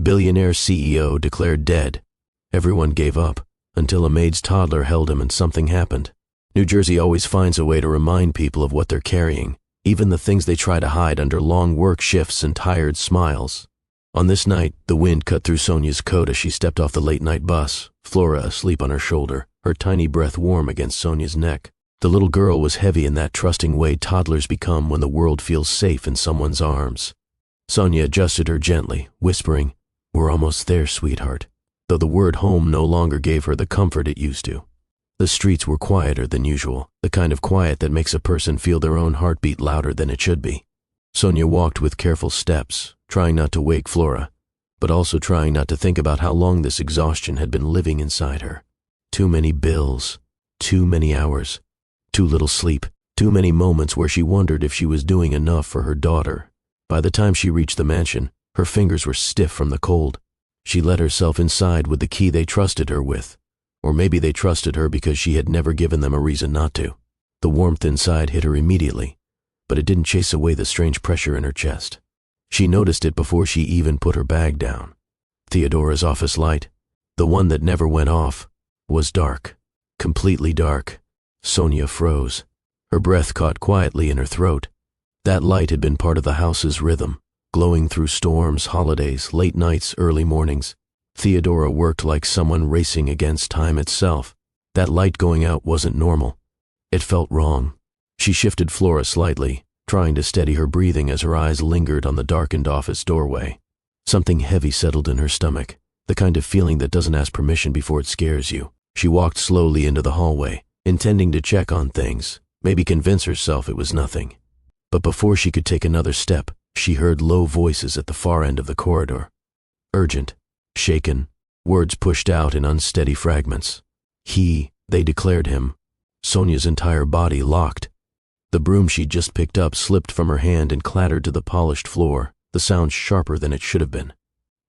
Billionaire CEO declared dead. Everyone gave up, until a Maid'S toddler held him and something happened. New Jersey always finds a way to remind people of what they're carrying, even the things they try to hide under long work shifts and tired smiles. On this night, the wind cut through Sonia's coat as she stepped off the late-night bus, Flora asleep on her shoulder, her tiny breath warm against Sonia's neck. The little girl was heavy in that trusting way toddlers become when the world feels safe in someone's arms. Sonia adjusted her gently, whispering, "We're almost there, sweetheart," though the word home no longer gave her the comfort it used to. The streets were quieter than usual, the kind of quiet that makes a person feel their own heartbeat louder than it should be. Sonia walked with careful steps, trying not to wake Flora, but also trying not to think about how long this exhaustion had been living inside her. Too many bills, too many hours, too little sleep, too many moments where she wondered if she was doing enough for her daughter. By the time she reached the mansion, her fingers were stiff from the cold. She let herself inside with the key they trusted her with. Or maybe they trusted her because she had never given them a reason not to. The warmth inside hit her immediately, but it didn't chase away the strange pressure in her chest. She noticed it before she even put her bag down. Theodora's office light, the one that never went off, was dark, completely dark. Sonia froze. Her breath caught quietly in her throat. That light had been part of the house's rhythm, glowing through storms, holidays, late nights, early mornings. Theodora worked like someone racing against time itself. That light going out wasn't normal. It felt wrong. She shifted Flora slightly, trying to steady her breathing as her eyes lingered on the darkened office doorway. Something heavy settled in her stomach, the kind of feeling that doesn't ask permission before it scares you. She walked slowly into the hallway, intending to check on things, maybe convince herself it was nothing. But before she could take another step, she heard low voices at the far end of the corridor. Urgent, shaken, words pushed out in unsteady fragments. They declared him. Sonia's entire body locked. The broom she'd just picked up slipped from her hand and clattered to the polished floor, the sound sharper than it should have been.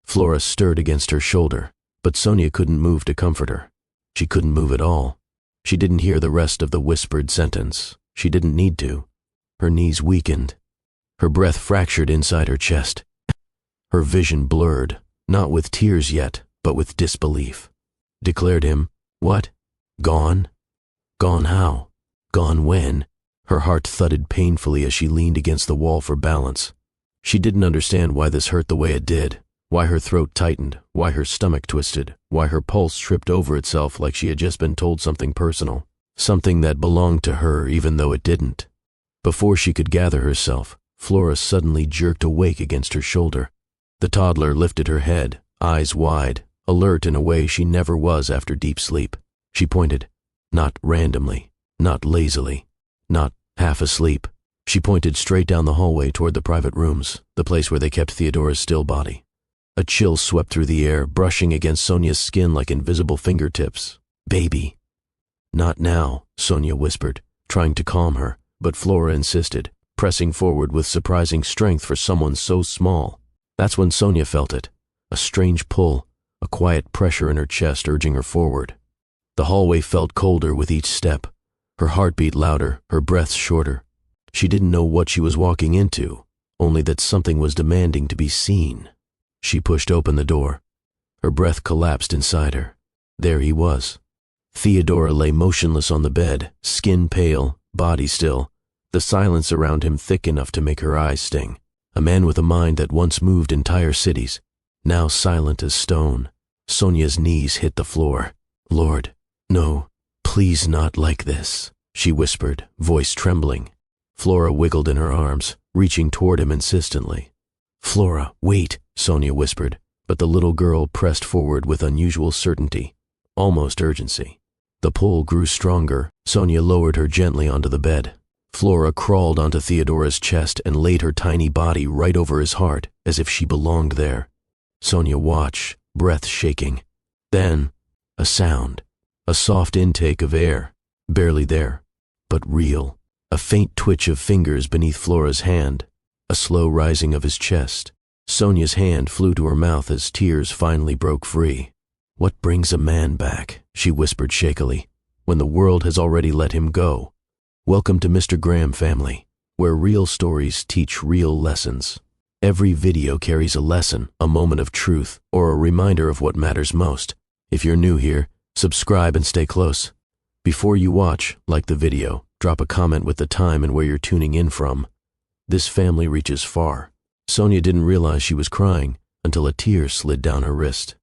Flora stirred against her shoulder, but Sonia couldn't move to comfort her. She couldn't move at all. She didn't hear the rest of the whispered sentence. She didn't need to. Her knees weakened. Her breath fractured inside her chest. Her vision blurred, not with tears yet, but with disbelief. Declared him, what? Gone? Gone how? Gone when? Her heart thudded painfully as she leaned against the wall for balance. She didn't understand why this hurt the way it did, why her throat tightened, why her stomach twisted, why her pulse tripped over itself like she had just been told something personal, something that belonged to her even though it didn't. Before she could gather herself, Flora suddenly jerked awake against her shoulder. The toddler lifted her head, eyes wide, alert in a way she never was after deep sleep. She pointed, not randomly, not lazily, not half asleep. She pointed straight down the hallway toward the private rooms, the place where they kept Theodora's still body. A chill swept through the air, brushing against Sonia's skin like invisible fingertips. Baby. Not now, Sonia whispered, trying to calm her, but Flora insisted, pressing forward with surprising strength for someone so small. That's when Sonia felt it, a strange pull, a quiet pressure in her chest urging her forward. The hallway felt colder with each step, her heartbeat louder, her breath shorter. She didn't know what she was walking into, only that something was demanding to be seen. She pushed open the door. Her breath collapsed inside her. There he was. Theodora lay motionless on the bed, skin pale, body still, the silence around him thick enough to make her eyes sting. A man with a mind that once moved entire cities, now silent as stone. Sonia's knees hit the floor. Lord, no, please not like this, she whispered, voice trembling. Flora wiggled in her arms, reaching toward him insistently. Flora, wait, Sonia whispered, but the little girl pressed forward with unusual certainty, almost urgency. The pull grew stronger. Sonia lowered her gently onto the bed. Flora crawled onto Theodora's chest and laid her tiny body right over his heart, as if she belonged there. Sonia watched, breath shaking. Then, a sound, a soft intake of air, barely there, but real. A faint twitch of fingers beneath Flora's hand, a slow rising of his chest. Sonia's hand flew to her mouth as tears finally broke free. What brings a man back, she whispered shakily, when the world has already let him go? Welcome to Mr. Graham family, where real stories teach real lessons. Every video carries a lesson, a moment of truth, or a reminder of what matters most. If you're new here, subscribe and stay close. Before you watch, like the video, drop a comment with the time and where you're tuning in from. This family reaches far. Sonia didn't realize she was crying until a tear slid down her wrist.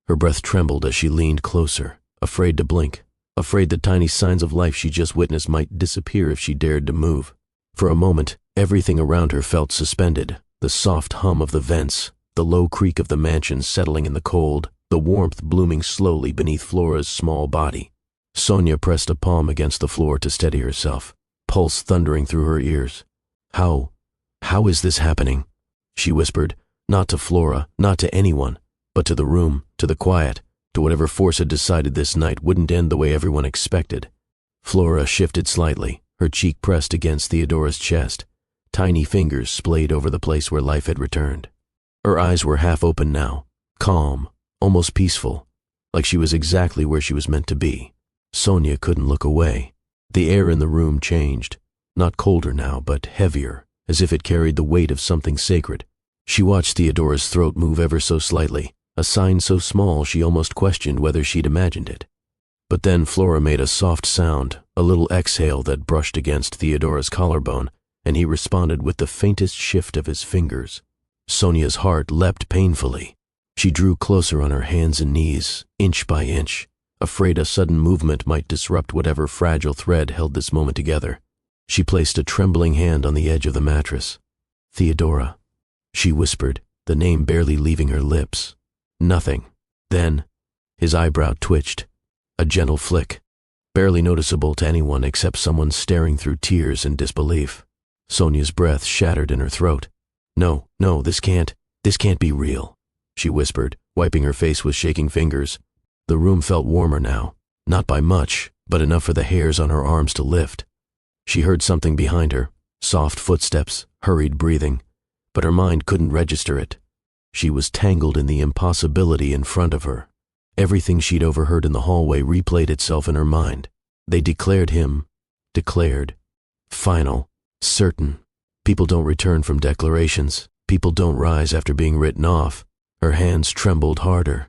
Her breath trembled as she leaned closer, afraid to blink, afraid the tiny signs of life she just witnessed might disappear if she dared to move. For a moment, everything around her felt suspended. The soft hum of the vents, the low creak of the mansion settling in the cold, the warmth blooming slowly beneath Flora's small body. Sonia pressed a palm against the floor to steady herself, pulse thundering through her ears. How is this happening? She whispered, not to Flora, not to anyone, but to the room, to the quiet, to whatever force had decided this night wouldn't end the way everyone expected. Flora shifted slightly, her cheek pressed against Theodora's chest. Tiny fingers splayed over the place where life had returned. Her eyes were half open now, calm, almost peaceful, like she was exactly where she was meant to be. Sonia couldn't look away. The air in the room changed, not colder now, but heavier, as if it carried the weight of something sacred. She watched Theodora's throat move ever so slightly, a sign so small she almost questioned whether she'd imagined it. But then Flora made a soft sound, a little exhale that brushed against Theodora's collarbone, and he responded with the faintest shift of his fingers. Sonia's heart leapt painfully. She drew closer on her hands and knees, inch by inch, afraid a sudden movement might disrupt whatever fragile thread held this moment together. She placed a trembling hand on the edge of the mattress. Theodora, she whispered, the name barely leaving her lips. Nothing. Then, his eyebrow twitched. A gentle flick, barely noticeable to anyone except someone staring through tears and disbelief. Sonia's breath shattered in her throat. No, this can't be real, she whispered, wiping her face with shaking fingers. The room felt warmer now, not by much, but enough for the hairs on her arms to lift. She heard something behind her, soft footsteps, hurried breathing, but her mind couldn't register it. She was tangled in the impossibility in front of her. Everything she'd overheard in the hallway replayed itself in her mind. They declared him, final, certain. People don't return from declarations. People don't rise after being written off. Her hands trembled harder.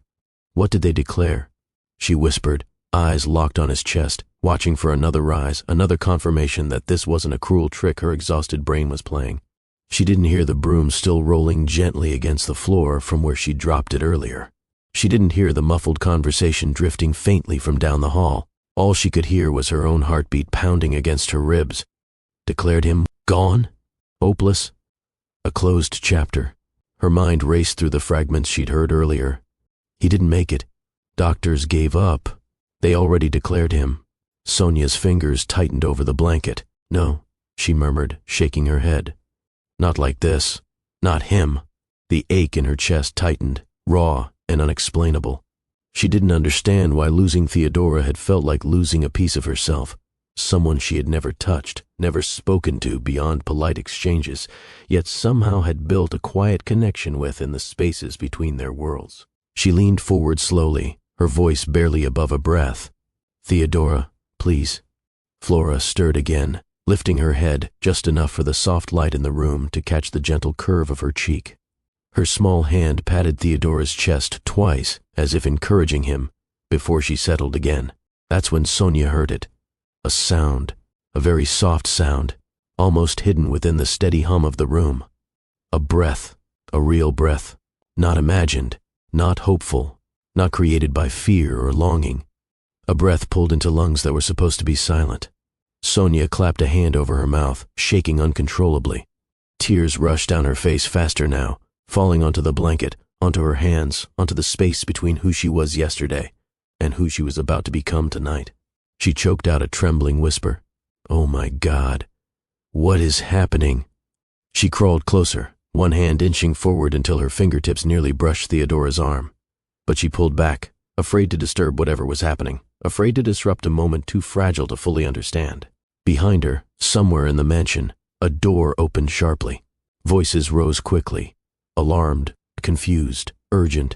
What did they declare? She whispered, eyes locked on his chest, watching for another rise, another confirmation that this wasn't a cruel trick her exhausted brain was playing. She didn't hear the broom still rolling gently against the floor from where she'd dropped it earlier. She didn't hear the muffled conversation drifting faintly from down the hall. All she could hear was her own heartbeat pounding against her ribs. Declared him gone? Hopeless? A closed chapter. Her mind raced through the fragments she'd heard earlier. He didn't make it. Doctors gave up. They already declared him. Sonia's fingers tightened over the blanket. No, she murmured, shaking her head. Not like this. Not him. The ache in her chest tightened, raw and unexplainable. She didn't understand why losing Theodora had felt like losing a piece of herself, someone she had never touched, never spoken to beyond polite exchanges, yet somehow had built a quiet connection with in the spaces between their worlds. She leaned forward slowly, her voice barely above a breath. Theodora, please. Flora stirred again, lifting her head just enough for the soft light in the room to catch the gentle curve of her cheek. Her small hand patted Theodora's chest twice, as if encouraging him, before she settled again. That's when Sonia heard it. A sound, a very soft sound, almost hidden within the steady hum of the room. A breath, a real breath, not imagined, not hopeful, not created by fear or longing. A breath pulled into lungs that were supposed to be silent. Sonia clapped a hand over her mouth, shaking uncontrollably. Tears rushed down her face faster now, falling onto the blanket, onto her hands, onto the space between who she was yesterday and who she was about to become tonight. She choked out a trembling whisper. Oh my God, what is happening? She crawled closer, one hand inching forward until her fingertips nearly brushed Theodora's arm. But she pulled back, afraid to disturb whatever was happening, afraid to disrupt a moment too fragile to fully understand. Behind her, somewhere in the mansion, a door opened sharply. Voices rose quickly, alarmed, confused, urgent.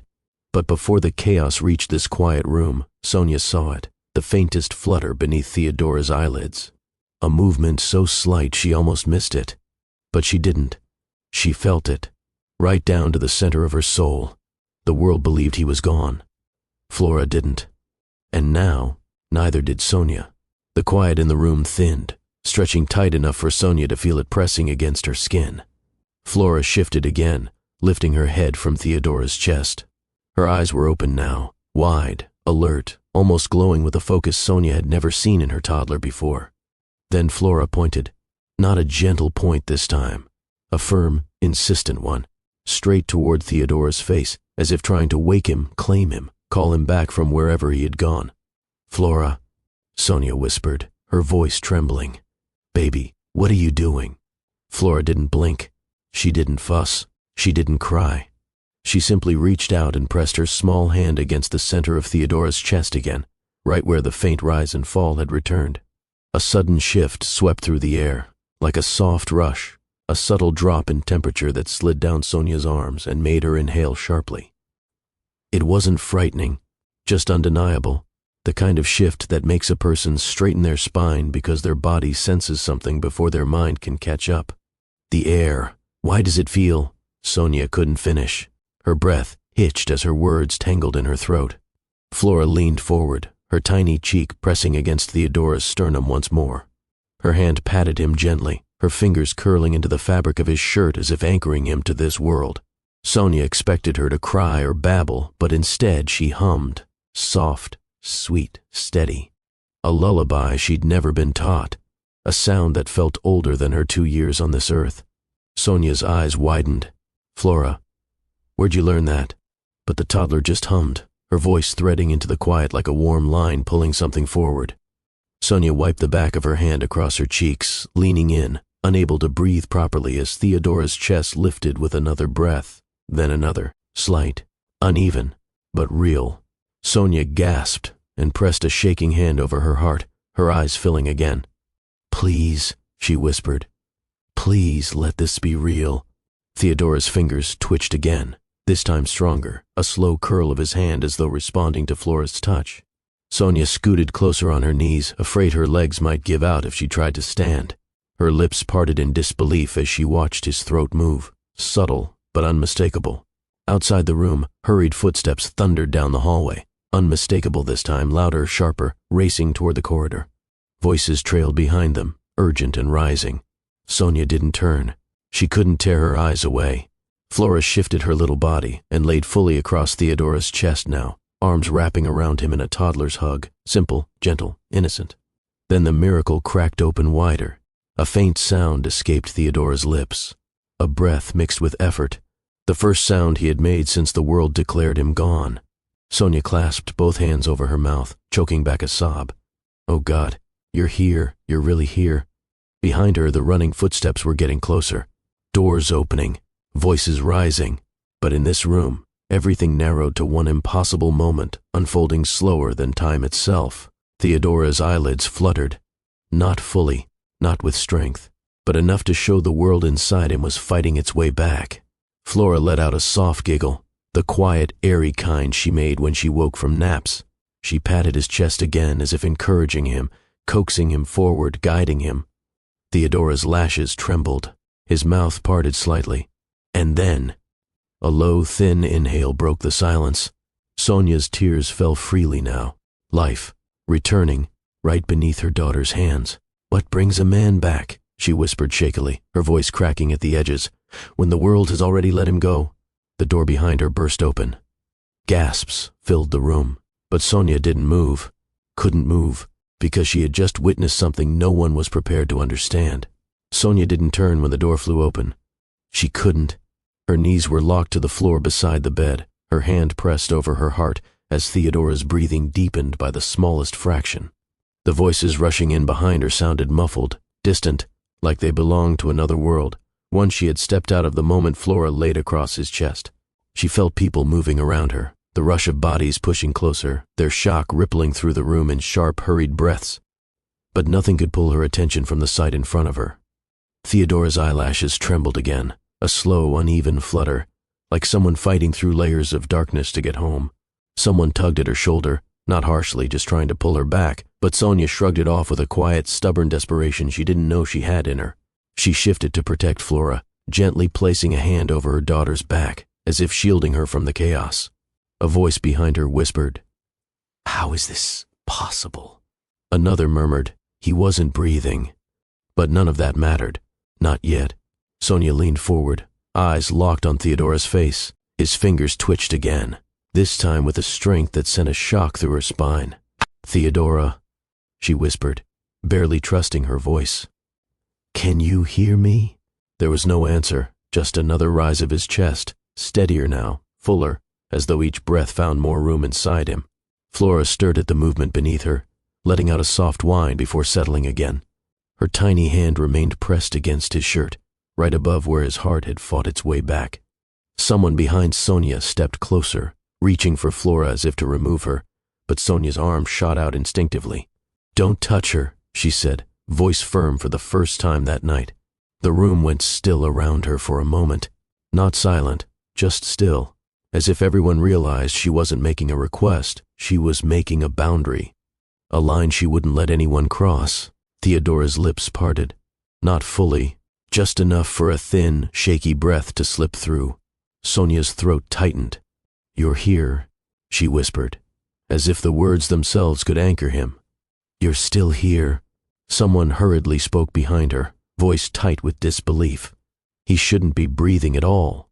But before the chaos reached this quiet room, Sonia saw it, the faintest flutter beneath Theodora's eyelids. A movement so slight she almost missed it. But she didn't. She felt it. right down to the center of her soul. The world believed he was gone. Flora didn't. And now, neither did Sonia. The quiet in the room thinned, stretching tight enough for Sonia to feel it pressing against her skin. Flora shifted again, lifting her head from Theodora's chest. Her eyes were open now, wide, alert, almost glowing with a focus Sonia had never seen in her toddler before. Then Flora pointed, not a gentle point this time, a firm, insistent one, straight toward Theodora's face, as if trying to wake him, claim him, call him back from wherever he had gone. "Flora," Sonia whispered, her voice trembling. "Baby, what are you doing?" Flora didn't blink. She didn't fuss. She didn't cry. She simply reached out and pressed her small hand against the center of Theodora's chest again, right where the faint rise and fall had returned. A sudden shift swept through the air, like a soft rush, a subtle drop in temperature that slid down Sonia's arms and made her inhale sharply. It wasn't frightening, just undeniable, the kind of shift that makes a person straighten their spine because their body senses something before their mind can catch up. The air, why does it feel? Sonia couldn't finish. Her breath hitched as her words tangled in her throat. Flora leaned forward, her tiny cheek pressing against Theodora's sternum once more. Her hand patted him gently, her fingers curling into the fabric of his shirt as if anchoring him to this world. Sonia expected her to cry or babble, but instead she hummed, soft, sweet, steady. A lullaby she'd never been taught, a sound that felt older than her 2 years on this earth. Sonia's eyes widened. "Flora, where'd you learn that?" But the toddler just hummed, her voice threading into the quiet like a warm line pulling something forward. Sonia wiped the back of her hand across her cheeks, leaning in, unable to breathe properly as Theodora's chest lifted with another breath, then another, slight, uneven, but real. Sonia gasped and pressed a shaking hand over her heart, her eyes filling again. "Please," she whispered. "Please let this be real." Theodora's fingers twitched again, this time stronger, a slow curl of his hand as though responding to Flora's touch. Sonia scooted closer on her knees, afraid her legs might give out if she tried to stand. Her lips parted in disbelief as she watched his throat move, subtle but unmistakable. Outside the room, hurried footsteps thundered down the hallway, unmistakable this time, louder, sharper, racing toward the corridor. Voices trailed behind them, urgent and rising. Sonia didn't turn. She couldn't tear her eyes away. Flora shifted her little body and laid fully across Theodora's chest now, arms wrapping around him in a toddler's hug, simple, gentle, innocent. Then the miracle cracked open wider. A faint sound escaped Theodora's lips, a breath mixed with effort, the first sound he had made since the world declared him gone. Sonia clasped both hands over her mouth, choking back a sob. "Oh God, you're here, you're really here." Behind her, the running footsteps were getting closer, doors opening, voices rising, but in this room, everything narrowed to one impossible moment, unfolding slower than time itself. Theodora's eyelids fluttered, not fully, not with strength, but enough to show the world inside him was fighting its way back. Flora let out a soft giggle, the quiet, airy kind she made when she woke from naps. She patted his chest again as if encouraging him, coaxing him forward, guiding him. Theodora's lashes trembled, his mouth parted slightly, and then a low, thin inhale broke the silence. Sonia's tears fell freely now, life, returning, right beneath her daughter's hands. "What brings a man back?" she whispered shakily, her voice cracking at the edges. "When the world has already let him go?" The door behind her burst open. Gasps filled the room, but Sonia didn't move, couldn't move, because she had just witnessed something no one was prepared to understand. Sonia didn't turn when the door flew open. She couldn't. Her knees were locked to the floor beside the bed, her hand pressed over her heart as Theodora's breathing deepened by the smallest fraction. The voices rushing in behind her sounded muffled, distant, like they belonged to another world, one she had stepped out of the moment Flora laid across his chest. She felt people moving around her, the rush of bodies pushing closer, their shock rippling through the room in sharp, hurried breaths. But nothing could pull her attention from the sight in front of her. Theodora's eyelashes trembled again, a slow, uneven flutter, like someone fighting through layers of darkness to get home. Someone tugged at her shoulder, not harshly, just trying to pull her back, but Sonia shrugged it off with a quiet, stubborn desperation she didn't know she had in her. She shifted to protect Flora, gently placing a hand over her daughter's back, as if shielding her from the chaos. A voice behind her whispered, "How is this possible?" Another murmured, "He wasn't breathing." But none of that mattered. Not yet. Sonia leaned forward, eyes locked on Theodora's face. His fingers twitched again, this time with a strength that sent a shock through her spine. "Theodora," she whispered, barely trusting her voice. "Can you hear me?" There was no answer, just another rise of his chest, steadier now, fuller, as though each breath found more room inside him. Flora stirred at the movement beneath her, letting out a soft whine before settling again. Her tiny hand remained pressed against his shirt, right above where his heart had fought its way back. Someone behind Sonia stepped closer, reaching for Flora as if to remove her, but Sonia's arm shot out instinctively. "Don't touch her," she said, voice firm for the first time that night. The room went still around her for a moment, not silent, just still, as if everyone realized she wasn't making a request, she was making a boundary, a line she wouldn't let anyone cross. Theodora's lips parted, not fully, just enough for a thin, shaky breath to slip through. Sonia's throat tightened. "You're here," she whispered, as if the words themselves could anchor him. "You're still here." Someone hurriedly spoke behind her, voice tight with disbelief. "He shouldn't be breathing at all."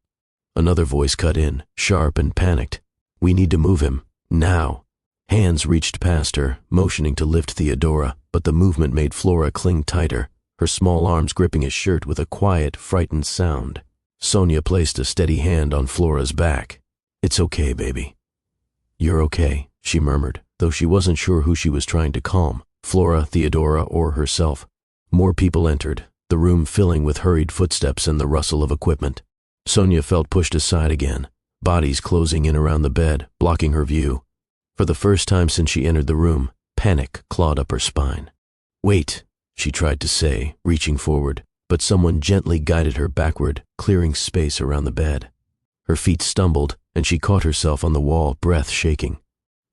Another voice cut in, sharp and panicked. "We need to move him, now." Hands reached past her, motioning to lift Theodora, but the movement made Flora cling tighter, her small arms gripping his shirt with a quiet, frightened sound. Sonia placed a steady hand on Flora's back. "It's okay, baby." "You're okay," she murmured, though she wasn't sure who she was trying to calm, Flora, Theodora, or herself. More people entered, the room filling with hurried footsteps and the rustle of equipment. Sonia felt pushed aside again, bodies closing in around the bed, blocking her view. For the first time since she entered the room, panic clawed up her spine. "Wait," she tried to say, reaching forward, but someone gently guided her backward, clearing space around the bed. Her feet stumbled, and she caught herself on the wall, breath shaking.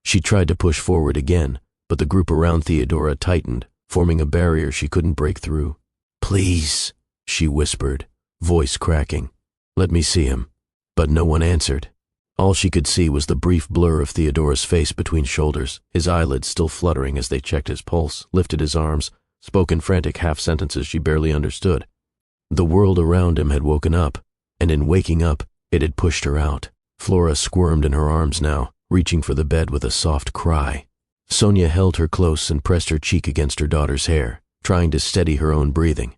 She tried to push forward again, but the group around Theodora tightened, forming a barrier she couldn't break through. "Please," she whispered, voice cracking. "Let me see him." But no one answered. All she could see was the brief blur of Theodora's face between shoulders, his eyelids still fluttering as they checked his pulse, lifted his arms, spoke in frantic half-sentences she barely understood. The world around him had woken up, and in waking up, it had pushed her out. Flora squirmed in her arms now, reaching for the bed with a soft cry. Sonia held her close and pressed her cheek against her daughter's hair, trying to steady her own breathing.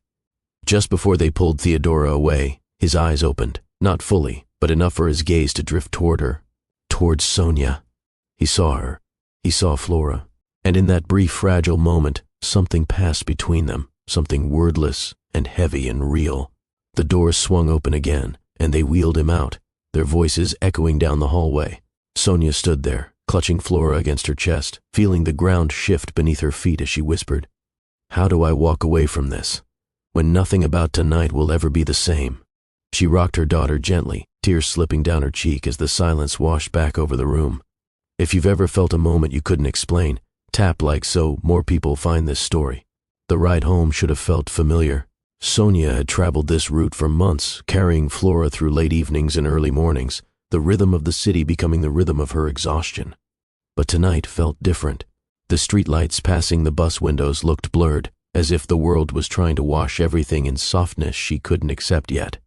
Just before they pulled Theodora away, his eyes opened, not fully, but enough for his gaze to drift toward her, towards Sonia. He saw her. He saw Flora. And in that brief, fragile moment, something passed between them, something wordless and heavy and real. The door swung open again, and they wheeled him out, their voices echoing down the hallway. Sonia stood there, clutching Flora against her chest, feeling the ground shift beneath her feet as she whispered, "How do I walk away from this, when nothing about tonight will ever be the same?" She rocked her daughter gently, tears slipping down her cheek as the silence washed back over the room. If you've ever felt a moment you couldn't explain, tap like so more people find this story. The ride home should have felt familiar. Sonia had traveled this route for months, carrying Flora through late evenings and early mornings, the rhythm of the city becoming the rhythm of her exhaustion. But tonight felt different. The streetlights passing the bus windows looked blurred, as if the world was trying to wash everything in softness she couldn't accept yet.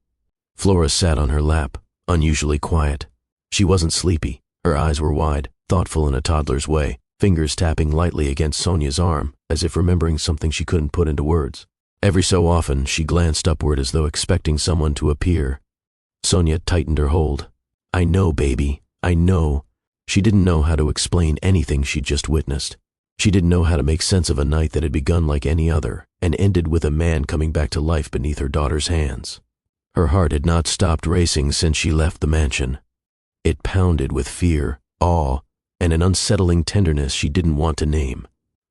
Flora sat on her lap, unusually quiet. She wasn't sleepy. Her eyes were wide, thoughtful in a toddler's way, fingers tapping lightly against Sonia's arm, as if remembering something she couldn't put into words. Every so often, she glanced upward as though expecting someone to appear. Sonia tightened her hold. "I know, baby, I know." She didn't know how to explain anything she'd just witnessed. She didn't know how to make sense of a night that had begun like any other, and ended with a man coming back to life beneath her daughter's hands. Her heart had not stopped racing since she left the mansion. It pounded with fear, awe, and an unsettling tenderness she didn't want to name.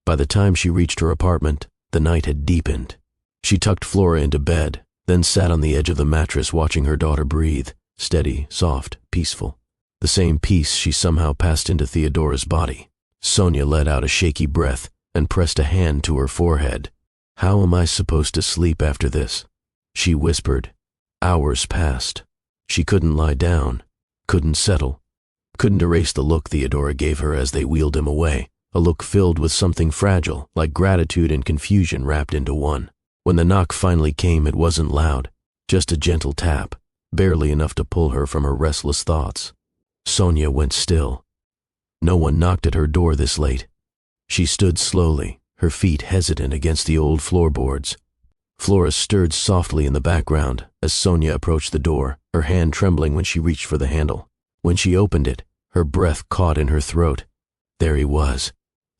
By the time she reached her apartment, the night had deepened. She tucked Flora into bed, then sat on the edge of the mattress watching her daughter breathe, steady, soft, peaceful. The same peace she somehow passed into Theodora's body. Sonia let out a shaky breath and pressed a hand to her forehead. "How am I supposed to sleep after this?" she whispered. Hours passed. She couldn't lie down, couldn't settle, couldn't erase the look Theodora gave her as they wheeled him away, a look filled with something fragile, like gratitude and confusion wrapped into one. When the knock finally came, it wasn't loud, just a gentle tap, barely enough to pull her from her restless thoughts. Sonia went still. No one knocked at her door this late. She stood slowly, her feet hesitant against the old floorboards. Flora stirred softly in the background as Sonia approached the door, her hand trembling when she reached for the handle. When she opened it, her breath caught in her throat. There he was,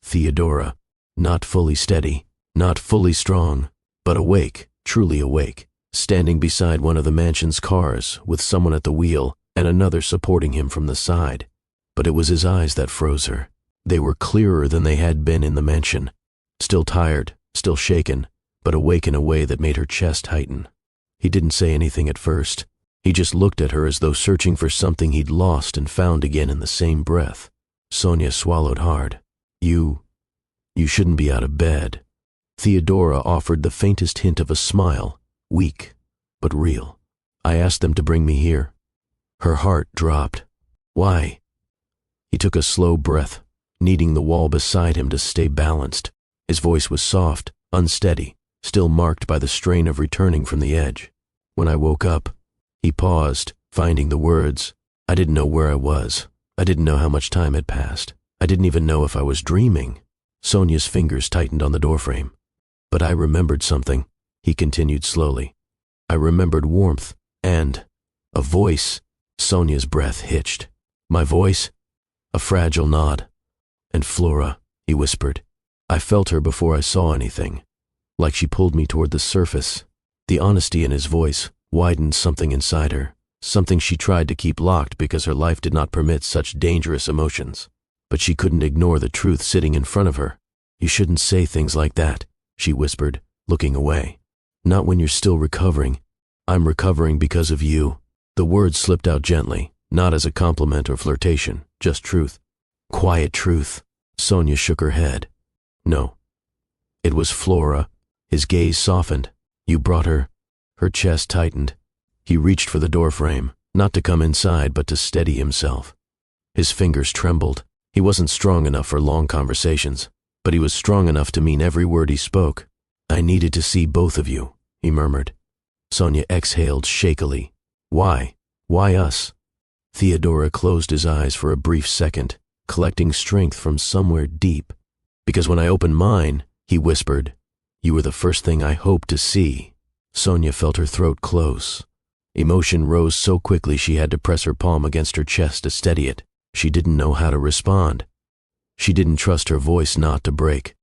Theodora, not fully steady, not fully strong, but awake, truly awake, standing beside one of the mansion's cars with someone at the wheel and another supporting him from the side. But it was his eyes that froze her. They were clearer than they had been in the mansion. Still tired, still shaken, but awake in a way that made her chest tighten. He didn't say anything at first. He just looked at her as though searching for something he'd lost and found again in the same breath. Sonia swallowed hard. You shouldn't be out of bed. Theodora offered the faintest hint of a smile, weak, but real. I asked them to bring me here. Her heart dropped. Why? He took a slow breath, kneading the wall beside him to stay balanced. His voice was soft, unsteady, still marked by the strain of returning from the edge. When I woke up, he paused, finding the words. I didn't know where I was. I didn't know how much time had passed. I didn't even know if I was dreaming. Sonia's fingers tightened on the doorframe. But I remembered something, he continued slowly. I remembered warmth and a voice. Sonia's breath hitched. My voice? A fragile nod. And Flora, he whispered. I felt her before I saw anything, like she pulled me toward the surface. The honesty in his voice widened something inside her, something she tried to keep locked because her life did not permit such dangerous emotions. But she couldn't ignore the truth sitting in front of her. You shouldn't say things like that, she whispered, looking away. Not when you're still recovering. I'm recovering because of you. The words slipped out gently, not as a compliment or flirtation, just truth. Quiet truth. Sonia shook her head. No. It was Flora. His gaze softened. You brought her. Her chest tightened. He reached for the doorframe, not to come inside, but to steady himself. His fingers trembled. He wasn't strong enough for long conversations, but he was strong enough to mean every word he spoke. I needed to see both of you, he murmured. Sonia exhaled shakily. Why? Why us? Theodora closed his eyes for a brief second, collecting strength from somewhere deep. Because when I opened mine, he whispered, you were the first thing I hoped to see. Sonia felt her throat close. Emotion rose so quickly she had to press her palm against her chest to steady it. She didn't know how to respond. She didn't trust her voice not to break.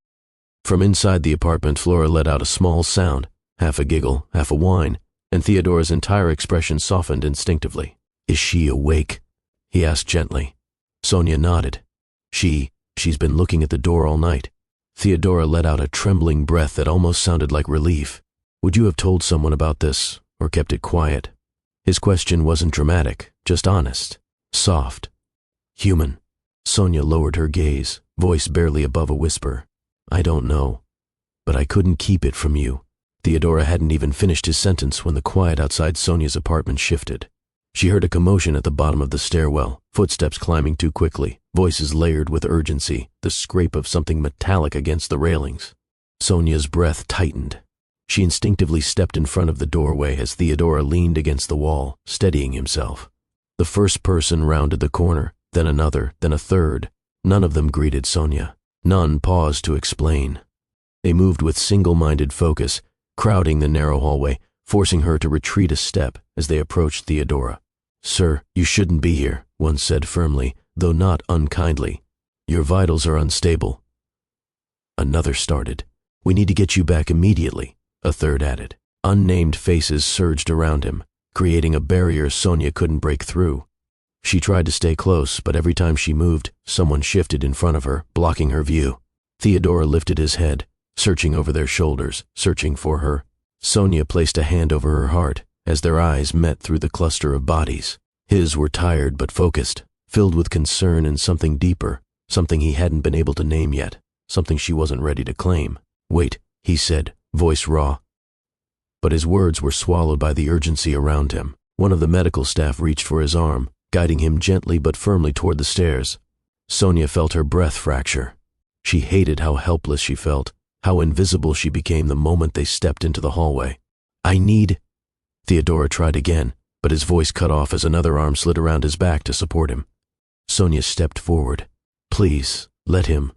From inside the apartment, Flora let out a small sound, half a giggle, half a whine, and Theodora's entire expression softened instinctively. Is she awake? He asked gently. Sonia nodded. She's been looking at the door all night. Theodora let out a trembling breath that almost sounded like relief. Would you have told someone about this, or kept it quiet? His question wasn't dramatic, just honest, soft, human. Sonia lowered her gaze, voice barely above a whisper. I don't know, but I couldn't keep it from you. Theodora hadn't even finished his sentence when the quiet outside Sonia's apartment shifted. She heard a commotion at the bottom of the stairwell, footsteps climbing too quickly, voices layered with urgency, the scrape of something metallic against the railings. Sonia's breath tightened. She instinctively stepped in front of the doorway as Theodora leaned against the wall, steadying himself. The first person rounded the corner, then another, then a third. None of them greeted Sonia. None paused to explain. They moved with single-minded focus, crowding the narrow hallway, forcing her to retreat a step as they approached Theodora. Sir, you shouldn't be here, one said firmly, though not unkindly. Your vitals are unstable. Another started. We need to get you back immediately, a third added. Unnamed faces surged around him, creating a barrier Sonia couldn't break through. She tried to stay close, but every time she moved, someone shifted in front of her, blocking her view. Theodora lifted his head, searching over their shoulders, searching for her. Sonia placed a hand over her heart as their eyes met through the cluster of bodies. His were tired but focused, filled with concern and something deeper, something he hadn't been able to name yet, something she wasn't ready to claim. Wait, he said, voice raw. but his words were swallowed by the urgency around him. One of the medical staff reached for his arm, guiding him gently but firmly toward the stairs. Sonia felt her breath fracture. She hated how helpless she felt, how invisible she became the moment they stepped into the hallway. "I need—" Theodora tried again, but his voice cut off as another arm slid around his back to support him. Sonia stepped forward. "Please, let him."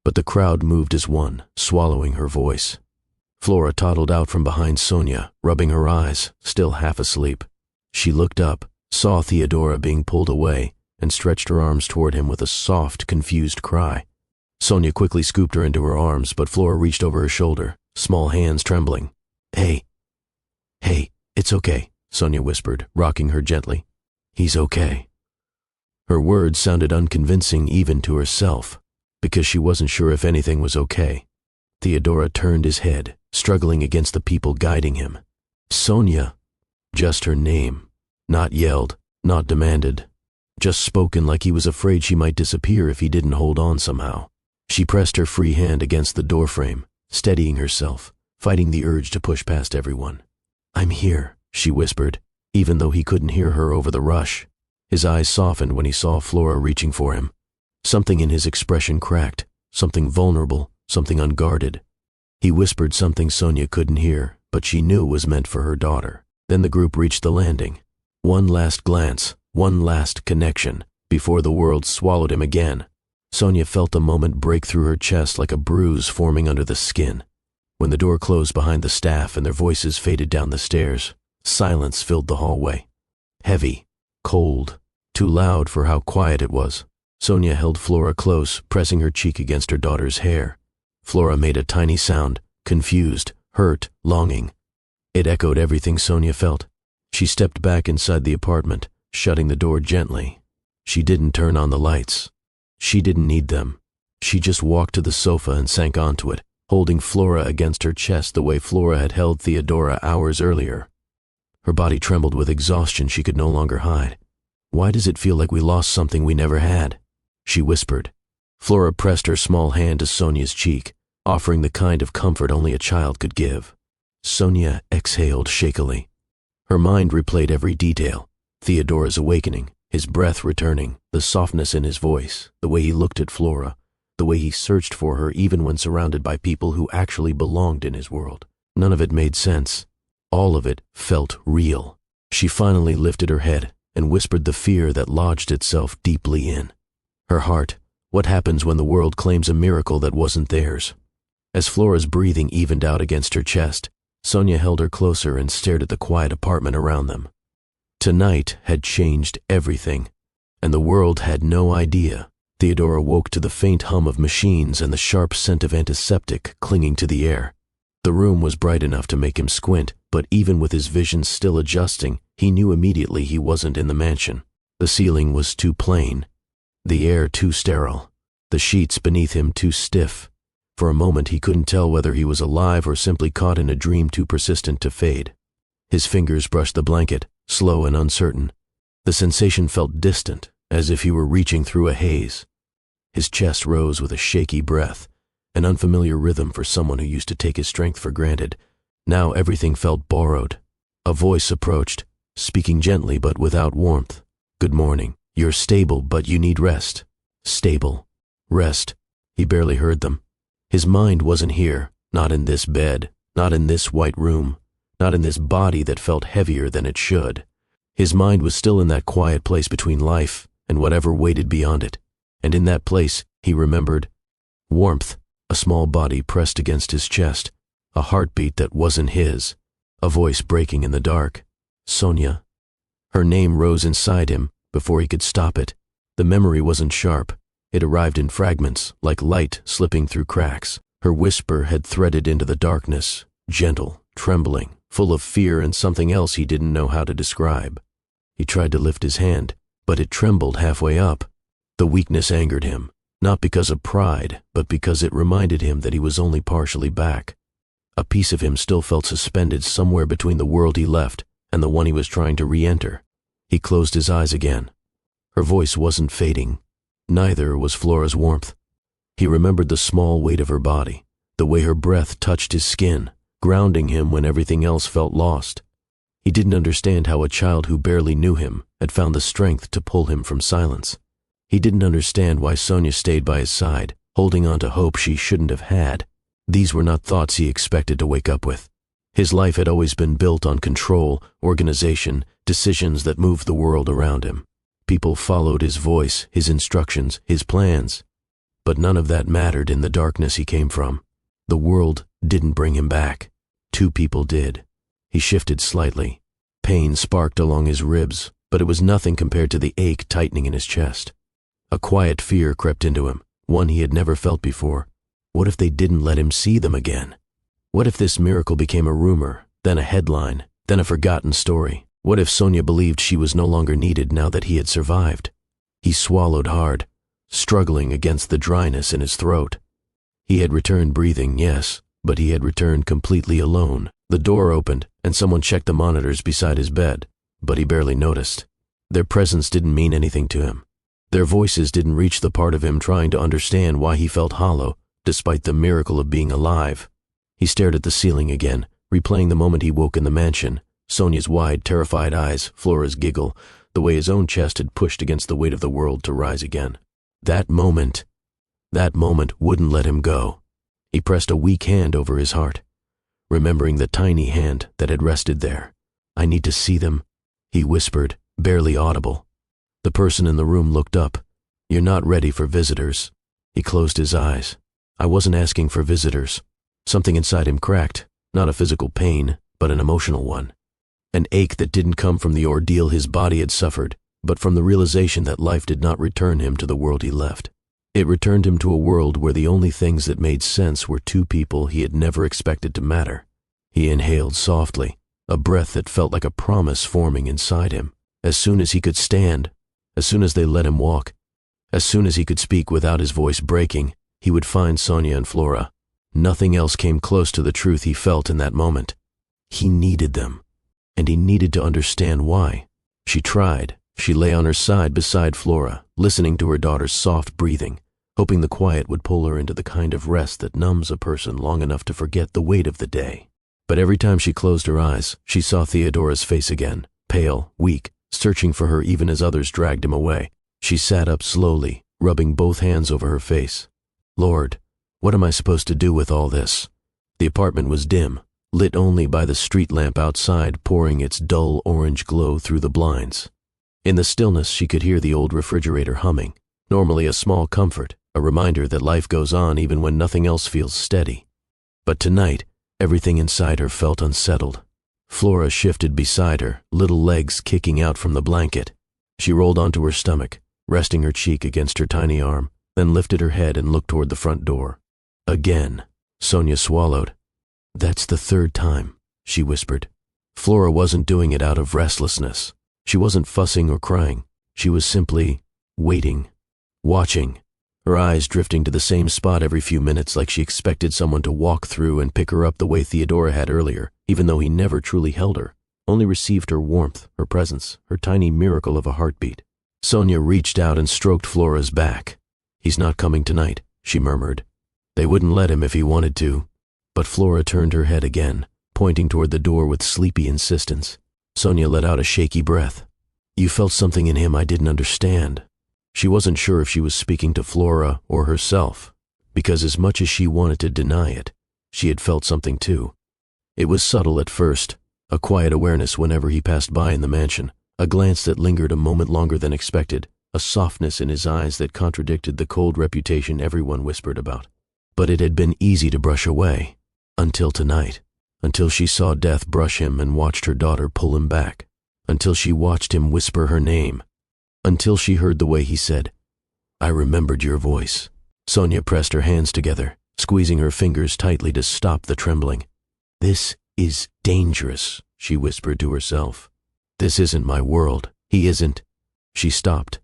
But the crowd moved as one, swallowing her voice. Flora toddled out from behind Sonia, rubbing her eyes, still half asleep. She looked up, saw Theodora being pulled away, and stretched her arms toward him with a soft, confused cry. Sonia quickly scooped her into her arms, but Flora reached over her shoulder, small hands trembling. Hey, it's okay," Sonia whispered, rocking her gently. "He's okay." Her words sounded unconvincing even to herself, because she wasn't sure if anything was okay. Theodora turned his head, struggling against the people guiding him. "Sonia," just her name, not yelled, not demanded, just spoken like he was afraid she might disappear if he didn't hold on somehow. She pressed her free hand against the doorframe, steadying herself, fighting the urge to push past everyone. "I'm here," she whispered, even though he couldn't hear her over the rush. His eyes softened when he saw Flora reaching for him. Something in his expression cracked, something vulnerable, something unguarded. He whispered something Sonia couldn't hear, but she knew was meant for her daughter. Then the group reached the landing. One last glance, one last connection, before the world swallowed him again. Sonia felt the moment break through her chest like a bruise forming under the skin. When the door closed behind the staff and their voices faded down the stairs, silence filled the hallway. Heavy, cold, too loud for how quiet it was. Sonia held Flora close, pressing her cheek against her daughter's hair. Flora made a tiny sound, confused, hurt, longing. It echoed everything Sonia felt. She stepped back inside the apartment, shutting the door gently. She didn't turn on the lights. She didn't need them. She just walked to the sofa and sank onto it, holding Flora against her chest the way Flora had held Theodora hours earlier. Her body trembled with exhaustion she could no longer hide. "Why does it feel like we lost something we never had?" she whispered. Flora pressed her small hand to Sonia's cheek, offering the kind of comfort only a child could give. Sonia exhaled shakily. Her mind replayed every detail: Theodora's awakening, his breath returning, the softness in his voice, the way he looked at Flora, the way he searched for her even when surrounded by people who actually belonged in his world. None of it made sense. All of it felt real. She finally lifted her head and whispered the fear that lodged itself deeply in her heart. What happens when the world claims a miracle that wasn't theirs? As Flora's breathing evened out against her chest, Sonia held her closer and stared at the quiet apartment around them. Tonight had changed everything, and the world had no idea. Theodora woke to the faint hum of machines and the sharp scent of antiseptic clinging to the air. The room was bright enough to make him squint, but even with his vision still adjusting, he knew immediately he wasn't in the mansion. The ceiling was too plain, the air too sterile, the sheets beneath him too stiff. For a moment he couldn't tell whether he was alive or simply caught in a dream too persistent to fade. His fingers brushed the blanket, slow and uncertain. The sensation felt distant, as if he were reaching through a haze. His chest rose with a shaky breath, an unfamiliar rhythm for someone who used to take his strength for granted. Now everything felt borrowed. A voice approached, speaking gently but without warmth. "Good morning. You're stable, but you need rest." Stable. Rest. He barely heard them. His mind wasn't here, not in this bed, not in this white room, not in this body that felt heavier than it should. His mind was still in that quiet place between life and whatever waited beyond it. And in that place, he remembered warmth, a small body pressed against his chest, a heartbeat that wasn't his, a voice breaking in the dark. Sonia. Her name rose inside him before he could stop it. The memory wasn't sharp. It arrived in fragments, like light slipping through cracks. Her whisper had threaded into the darkness, gentle, trembling, full of fear and something else he didn't know how to describe. He tried to lift his hand, but it trembled halfway up. The weakness angered him, not because of pride, but because it reminded him that he was only partially back. A piece of him still felt suspended somewhere between the world he left and the one he was trying to re-enter. He closed his eyes again. Her voice wasn't fading. Neither was Flora's warmth. He remembered the small weight of her body, the way her breath touched his skin, grounding him when everything else felt lost. He didn't understand how a child who barely knew him had found the strength to pull him from silence. He didn't understand why Sonia stayed by his side, holding on to hope she shouldn't have had. These were not thoughts he expected to wake up with. His life had always been built on control, organization, decisions that moved the world around him. People followed his voice, his instructions, his plans. But none of that mattered in the darkness he came from. The world didn't bring him back. Two people did. He shifted slightly. Pain sparked along his ribs, but it was nothing compared to the ache tightening in his chest. A quiet fear crept into him, one he had never felt before. What if they didn't let him see them again? What if this miracle became a rumor, then a headline, then a forgotten story? What if Sonia believed she was no longer needed now that he had survived? He swallowed hard, struggling against the dryness in his throat. He had returned breathing, yes, but he had returned completely alone. The door opened, and someone checked the monitors beside his bed, but he barely noticed. Their presence didn't mean anything to him. Their voices didn't reach the part of him trying to understand why he felt hollow, despite the miracle of being alive. He stared at the ceiling again, replaying the moment he woke in the mansion. Sonia's wide, terrified eyes, Flora's giggle, the way his own chest had pushed against the weight of the world to rise again. That moment wouldn't let him go. He pressed a weak hand over his heart, remembering the tiny hand that had rested there. "I need to see them," he whispered, barely audible. The person in the room looked up. "You're not ready for visitors." He closed his eyes. "I wasn't asking for visitors." Something inside him cracked, not a physical pain, but an emotional one. An ache that didn't come from the ordeal his body had suffered, but from the realization that life did not return him to the world he left. It returned him to a world where the only things that made sense were two people he had never expected to matter. He inhaled softly, a breath that felt like a promise forming inside him. As soon as he could stand, as soon as they let him walk, as soon as he could speak without his voice breaking, he would find Sonia and Flora. Nothing else came close to the truth he felt in that moment. He needed them, and he needed to understand why. She tried. She lay on her side beside Flora, listening to her daughter's soft breathing, hoping the quiet would pull her into the kind of rest that numbs a person long enough to forget the weight of the day. But every time she closed her eyes, she saw Theodora's face again, pale, weak, searching for her even as others dragged him away. She sat up slowly, rubbing both hands over her face. "Lord, what am I supposed to do with all this?" The apartment was dim, lit only by the street lamp outside pouring its dull orange glow through the blinds. In the stillness, she could hear the old refrigerator humming, normally a small comfort, a reminder that life goes on even when nothing else feels steady. But tonight, everything inside her felt unsettled. Flora shifted beside her, little legs kicking out from the blanket. She rolled onto her stomach, resting her cheek against her tiny arm, then lifted her head and looked toward the front door. Again, Sonia swallowed. "That's the third time," she whispered. Flora wasn't doing it out of restlessness. She wasn't fussing or crying. She was simply waiting, watching, her eyes drifting to the same spot every few minutes like she expected someone to walk through and pick her up the way Theodora had earlier, even though he never truly held her, only received her warmth, her presence, her tiny miracle of a heartbeat. Sonia reached out and stroked Flora's back. "He's not coming tonight," she murmured. They wouldn't let him if he wanted to. But Flora turned her head again, pointing toward the door with sleepy insistence. Sonia let out a shaky breath. "You felt something in him I didn't understand." She wasn't sure if she was speaking to Flora or herself, because as much as she wanted to deny it, she had felt something too. It was subtle at first, a quiet awareness whenever he passed by in the mansion, a glance that lingered a moment longer than expected, a softness in his eyes that contradicted the cold reputation everyone whispered about. But it had been easy to brush away, until tonight, until she saw death brush him and watched her daughter pull him back, until she watched him whisper her name, until she heard the way he said, "I remembered your voice." Sonia pressed her hands together, squeezing her fingers tightly to stop the trembling. "This is dangerous," she whispered to herself. "This isn't my world. He isn't." She stopped.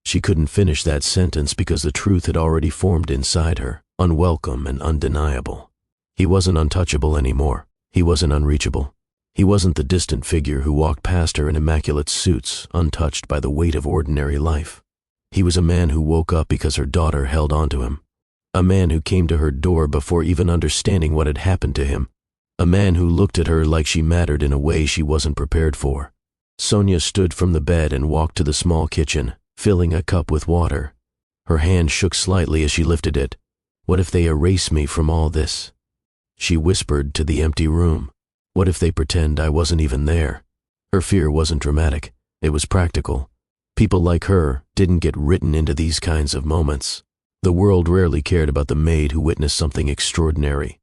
She couldn't finish that sentence because the truth had already formed inside her, unwelcome and undeniable. He wasn't untouchable anymore. He wasn't unreachable. He wasn't the distant figure who walked past her in immaculate suits, untouched by the weight of ordinary life. He was a man who woke up because her daughter held on to him. A man who came to her door before even understanding what had happened to him. A man who looked at her like she mattered in a way she wasn't prepared for. Sonia stood from the bed and walked to the small kitchen, filling a cup with water. Her hand shook slightly as she lifted it. What if they erase me from all this? She whispered to the empty room. What if they pretend I wasn't even there? Her fear wasn't dramatic. It was practical. People like her didn't get written into these kinds of moments. The world rarely cared about the maid who witnessed something extraordinary.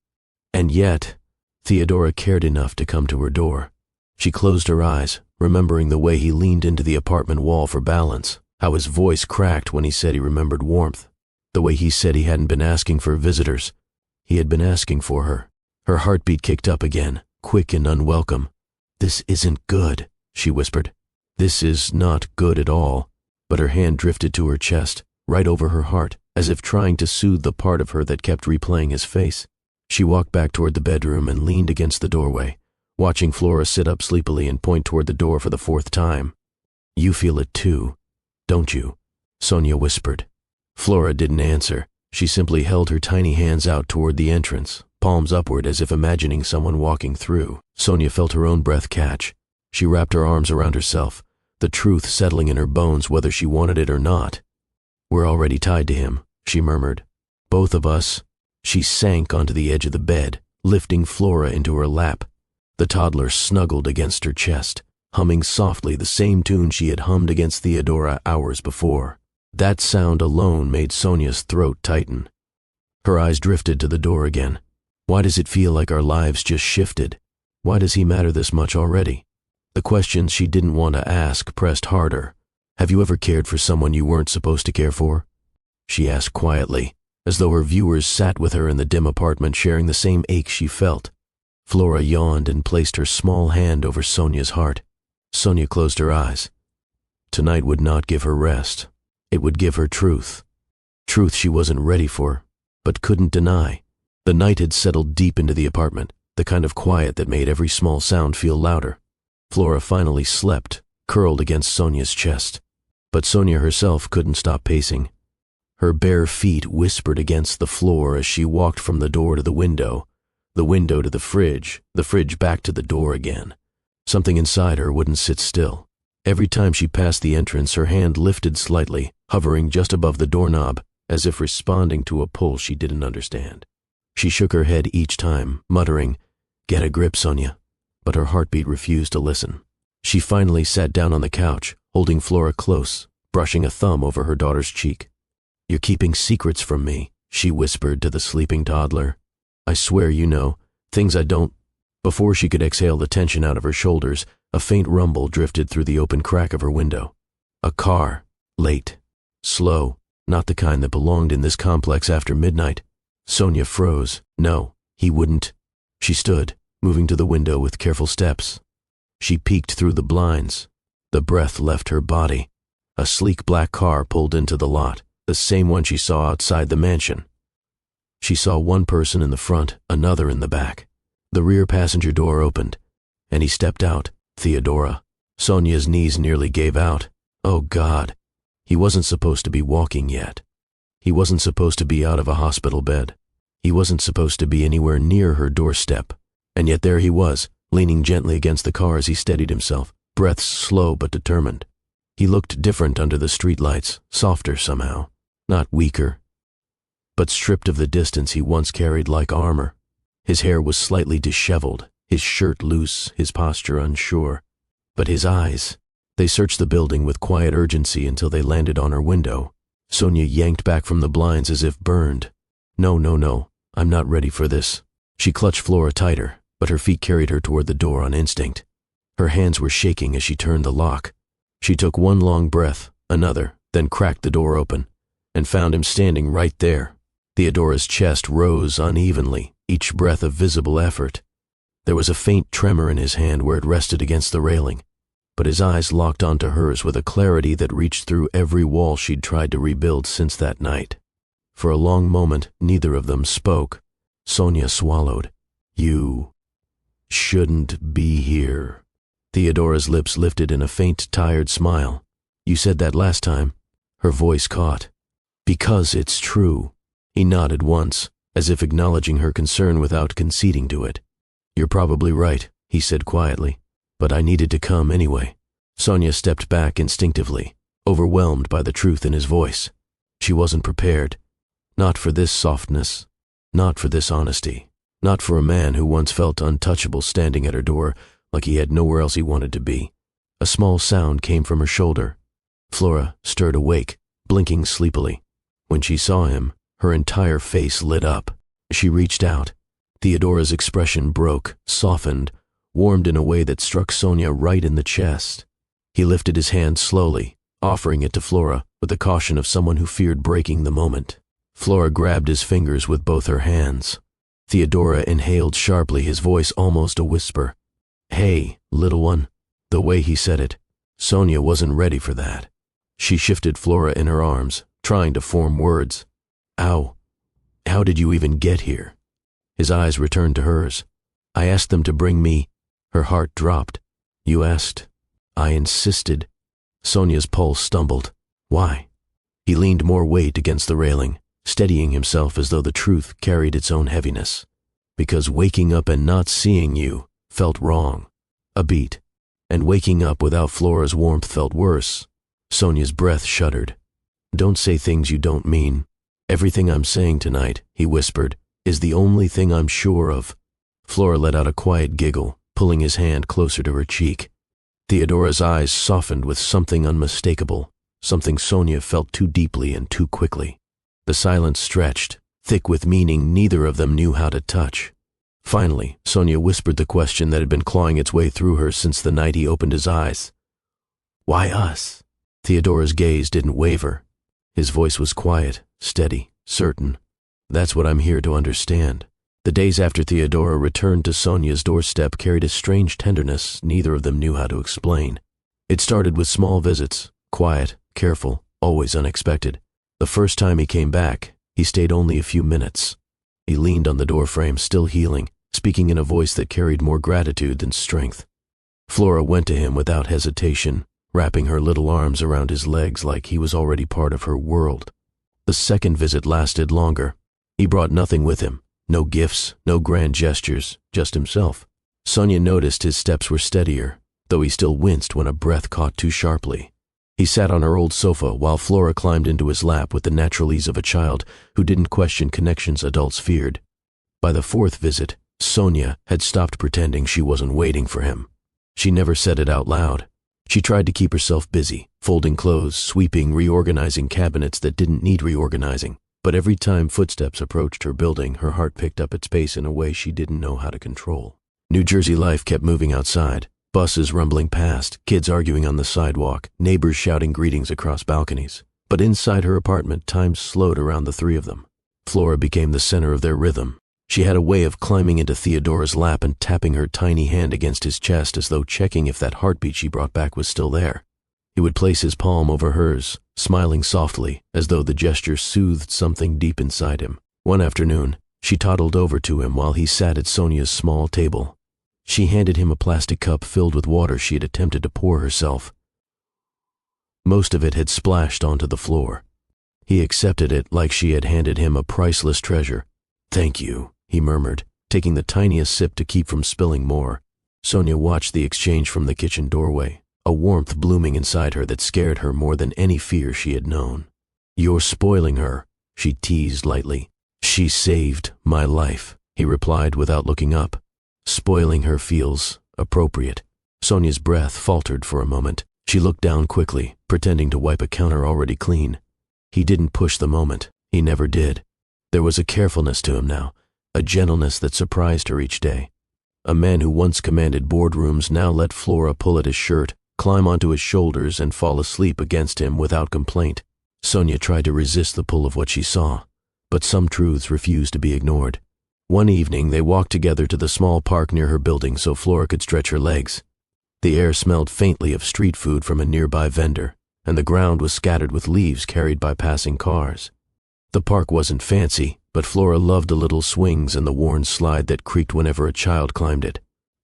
And yet, Theodora cared enough to come to her door. She closed her eyes, remembering the way he leaned into the apartment wall for balance, how his voice cracked when he said he remembered warmth, the way he said he hadn't been asking for visitors. He had been asking for her. Her heartbeat kicked up again, quick and unwelcome. "This isn't good," she whispered. "This is not good at all." But her hand drifted to her chest, right over her heart, as if trying to soothe the part of her that kept replaying his face. She walked back toward the bedroom and leaned against the doorway, watching Flora sit up sleepily and point toward the door for the 4th time. "You feel it too, don't you?" Sonia whispered. Flora didn't answer. She simply held her tiny hands out toward the entrance, palms upward as if imagining someone walking through. Sonia felt her own breath catch. She wrapped her arms around herself, the truth settling in her bones whether she wanted it or not. "We're already tied to him," she murmured. "Both of us." She sank onto the edge of the bed, lifting Flora into her lap. The toddler snuggled against her chest, humming softly the same tune she had hummed against Theodora hours before. That sound alone made Sonia's throat tighten. Her eyes drifted to the door again. Why does it feel like our lives just shifted? Why does he matter this much already? The questions she didn't want to ask pressed harder. "Have you ever cared for someone you weren't supposed to care for?" she asked quietly, as though her viewers sat with her in the dim apartment sharing the same ache she felt. Flora yawned and placed her small hand over Sonia's heart. Sonia closed her eyes. Tonight would not give her rest. It would give her truth. Truth she wasn't ready for, but couldn't deny. The night had settled deep into the apartment, the kind of quiet that made every small sound feel louder. Flora finally slept, curled against Sonia's chest. But Sonia herself couldn't stop pacing. Her bare feet whispered against the floor as she walked from the door to the window to the fridge back to the door again. Something inside her wouldn't sit still. Every time she passed the entrance, her hand lifted slightly, hovering just above the doorknob, as if responding to a pull she didn't understand. She shook her head each time, muttering, "Get a grip, Sonia," but her heartbeat refused to listen. She finally sat down on the couch, holding Flora close, brushing a thumb over her daughter's cheek. "You're keeping secrets from me," she whispered to the sleeping toddler. "I swear you know, things I don't—" Before she could exhale the tension out of her shoulders, a faint rumble drifted through the open crack of her window. A car, late, slow, not the kind that belonged in this complex after midnight. Sonia froze. No, he wouldn't. She stood, moving to the window with careful steps. She peeked through the blinds. The breath left her body. A sleek black car pulled into the lot, the same one she saw outside the mansion. She saw one person in the front, another in the back. The rear passenger door opened, and he stepped out, Theodora. Sonia's knees nearly gave out. Oh God, he wasn't supposed to be walking yet. He wasn't supposed to be out of a hospital bed. He wasn't supposed to be anywhere near her doorstep. And yet there he was, leaning gently against the car as he steadied himself, breaths slow but determined. He looked different under the streetlights, softer somehow, not weaker, but stripped of the distance he once carried like armor. His hair was slightly disheveled, his shirt loose, his posture unsure. But his eyes, they searched the building with quiet urgency until they landed on her window. Sonia yanked back from the blinds as if burned. No, I'm not ready for this. She clutched Flora tighter, but her feet carried her toward the door on instinct. Her hands were shaking as she turned the lock. She took one long breath, another, then cracked the door open, and found him standing right there. Theodora's chest rose unevenly, each breath a visible effort. There was a faint tremor in his hand where it rested against the railing, but his eyes locked onto hers with a clarity that reached through every wall she'd tried to rebuild since that night. For a long moment, neither of them spoke. Sonia swallowed. "You shouldn't be here." Theodora's lips lifted in a faint, tired smile. "You said that last time." Her voice caught. "Because it's true." He nodded once, as if acknowledging her concern without conceding to it. You're probably right, he said quietly, but I needed to come anyway. Sonia stepped back instinctively, overwhelmed by the truth in his voice. She wasn't prepared. Not for this softness, not for this honesty, not for a man who once felt untouchable standing at her door like he had nowhere else he wanted to be. A small sound came from her shoulder. Flora stirred awake, blinking sleepily. When she saw him, her entire face lit up. She reached out. Theodora's expression broke, softened, warmed in a way that struck Sonia right in the chest. He lifted his hand slowly, offering it to Flora with the caution of someone who feared breaking the moment. Flora grabbed his fingers with both her hands. Theodora inhaled sharply, his voice almost a whisper. "Hey, little one." The way he said it, Sonia wasn't ready for that. She shifted Flora in her arms, trying to form words. How did you even get here?" His eyes returned to hers. "I asked them to bring me." Her heart dropped. "You asked?" "I insisted." Sonia's pulse stumbled. "Why?" He leaned more weight against the railing, steadying himself as though the truth carried its own heaviness. "Because waking up and not seeing you felt wrong." A beat. And waking up without Flora's warmth felt worse. Sonia's breath shuddered. "Don't say things you don't mean. Everything I'm saying tonight," he whispered, "is the only thing I'm sure of." Flora let out a quiet giggle, pulling his hand closer to her cheek. Theodora's eyes softened with something unmistakable, something Sonia felt too deeply and too quickly. The silence stretched, thick with meaning neither of them knew how to touch. Finally, Sonia whispered the question that had been clawing its way through her since the night he opened his eyes. "Why us?" Theodora's gaze didn't waver. His voice was quiet, steady, certain. "That's what I'm here to understand." The days after Theodora returned to Sonia's doorstep carried a strange tenderness neither of them knew how to explain. It started with small visits, quiet, careful, always unexpected. The first time he came back, he stayed only a few minutes. He leaned on the doorframe, still healing, speaking in a voice that carried more gratitude than strength. Flora went to him without hesitation, wrapping her little arms around his legs like he was already part of her world. The second visit lasted longer. He brought nothing with him, no gifts, no grand gestures, just himself. Sonia noticed his steps were steadier, though he still winced when a breath caught too sharply. He sat on her old sofa while Flora climbed into his lap with the natural ease of a child who didn't question connections adults feared. By the fourth visit, Sonia had stopped pretending she wasn't waiting for him. She never said it out loud. She tried to keep herself busy, folding clothes, sweeping, reorganizing cabinets that didn't need reorganizing. But every time footsteps approached her building, her heart picked up its pace in a way she didn't know how to control. New Jersey life kept moving outside. Buses rumbling past, kids arguing on the sidewalk, neighbors shouting greetings across balconies. But inside her apartment, time slowed around the three of them. Flora became the center of their rhythm. She had a way of climbing into Theodora's lap and tapping her tiny hand against his chest as though checking if that heartbeat she brought back was still there. He would place his palm over hers, smiling softly, as though the gesture soothed something deep inside him. One afternoon, she toddled over to him while he sat at Sonia's small table. She handed him a plastic cup filled with water she had attempted to pour herself. Most of it had splashed onto the floor. He accepted it like she had handed him a priceless treasure. "Thank you," he murmured, taking the tiniest sip to keep from spilling more. Sonia watched the exchange from the kitchen doorway, a warmth blooming inside her that scared her more than any fear she had known. "You're spoiling her," she teased lightly. "She saved my life," he replied without looking up. "Spoiling her feels appropriate." Sonia's breath faltered for a moment. She looked down quickly, pretending to wipe a counter already clean. He didn't push the moment. He never did. There was a carefulness to him now, a gentleness that surprised her each day. A man who once commanded boardrooms now let Flora pull at his shirt, climb onto his shoulders, and fall asleep against him without complaint. Sonia tried to resist the pull of what she saw, but some truths refused to be ignored. One evening, they walked together to the small park near her building so Flora could stretch her legs. The air smelled faintly of street food from a nearby vendor, and the ground was scattered with leaves carried by passing cars. The park wasn't fancy, but Flora loved the little swings and the worn slide that creaked whenever a child climbed it.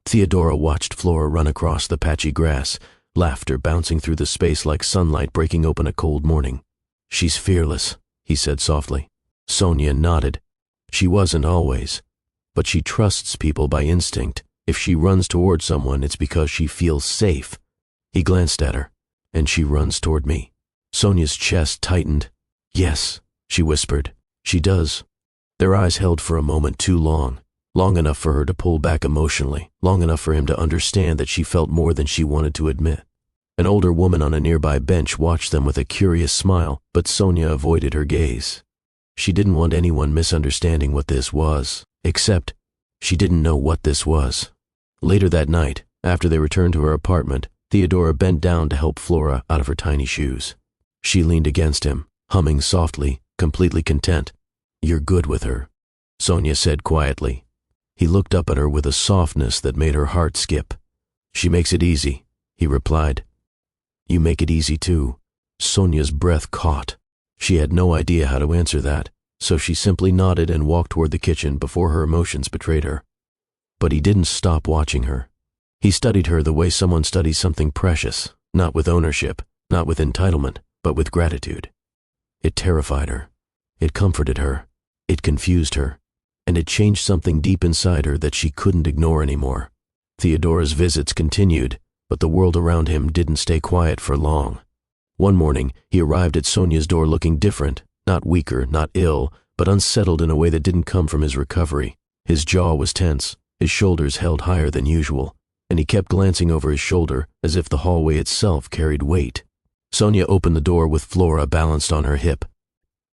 Theodora watched Flora run across the patchy grass, laughter bouncing through the space like sunlight breaking open a cold morning. "She's fearless," he said softly. Sonia nodded. She wasn't always. but she trusts people by instinct. If she runs toward someone, it's because she feels safe. He glanced at her, and she runs toward me. Sonia's chest tightened. Yes, she whispered. She does. Their eyes held for a moment too long. Long enough for her to pull back emotionally, long enough for him to understand that she felt more than she wanted to admit. An older woman on a nearby bench watched them with a curious smile, but Sonia avoided her gaze. She didn't want anyone misunderstanding what this was, except she didn't know what this was. Later that night, after they returned to her apartment, Theodora bent down to help Flora out of her tiny shoes. She leaned against him, humming softly, completely content. "You're good with her," Sonia said quietly. He looked up at her with a softness that made her heart skip. "She makes it easy," he replied. "You make it easy too." Sonia's breath caught. She had no idea how to answer that, so she simply nodded and walked toward the kitchen before her emotions betrayed her. But he didn't stop watching her. He studied her the way someone studies something precious, not with ownership, not with entitlement, but with gratitude. It terrified her. It comforted her. It confused her. And it changed something deep inside her that she couldn't ignore anymore. Theodora's visits continued, but the world around him didn't stay quiet for long. One morning, he arrived at Sonia's door looking different, not weaker, not ill, but unsettled in a way that didn't come from his recovery. His jaw was tense, his shoulders held higher than usual, and he kept glancing over his shoulder as if the hallway itself carried weight. Sonia opened the door with Flora balanced on her hip.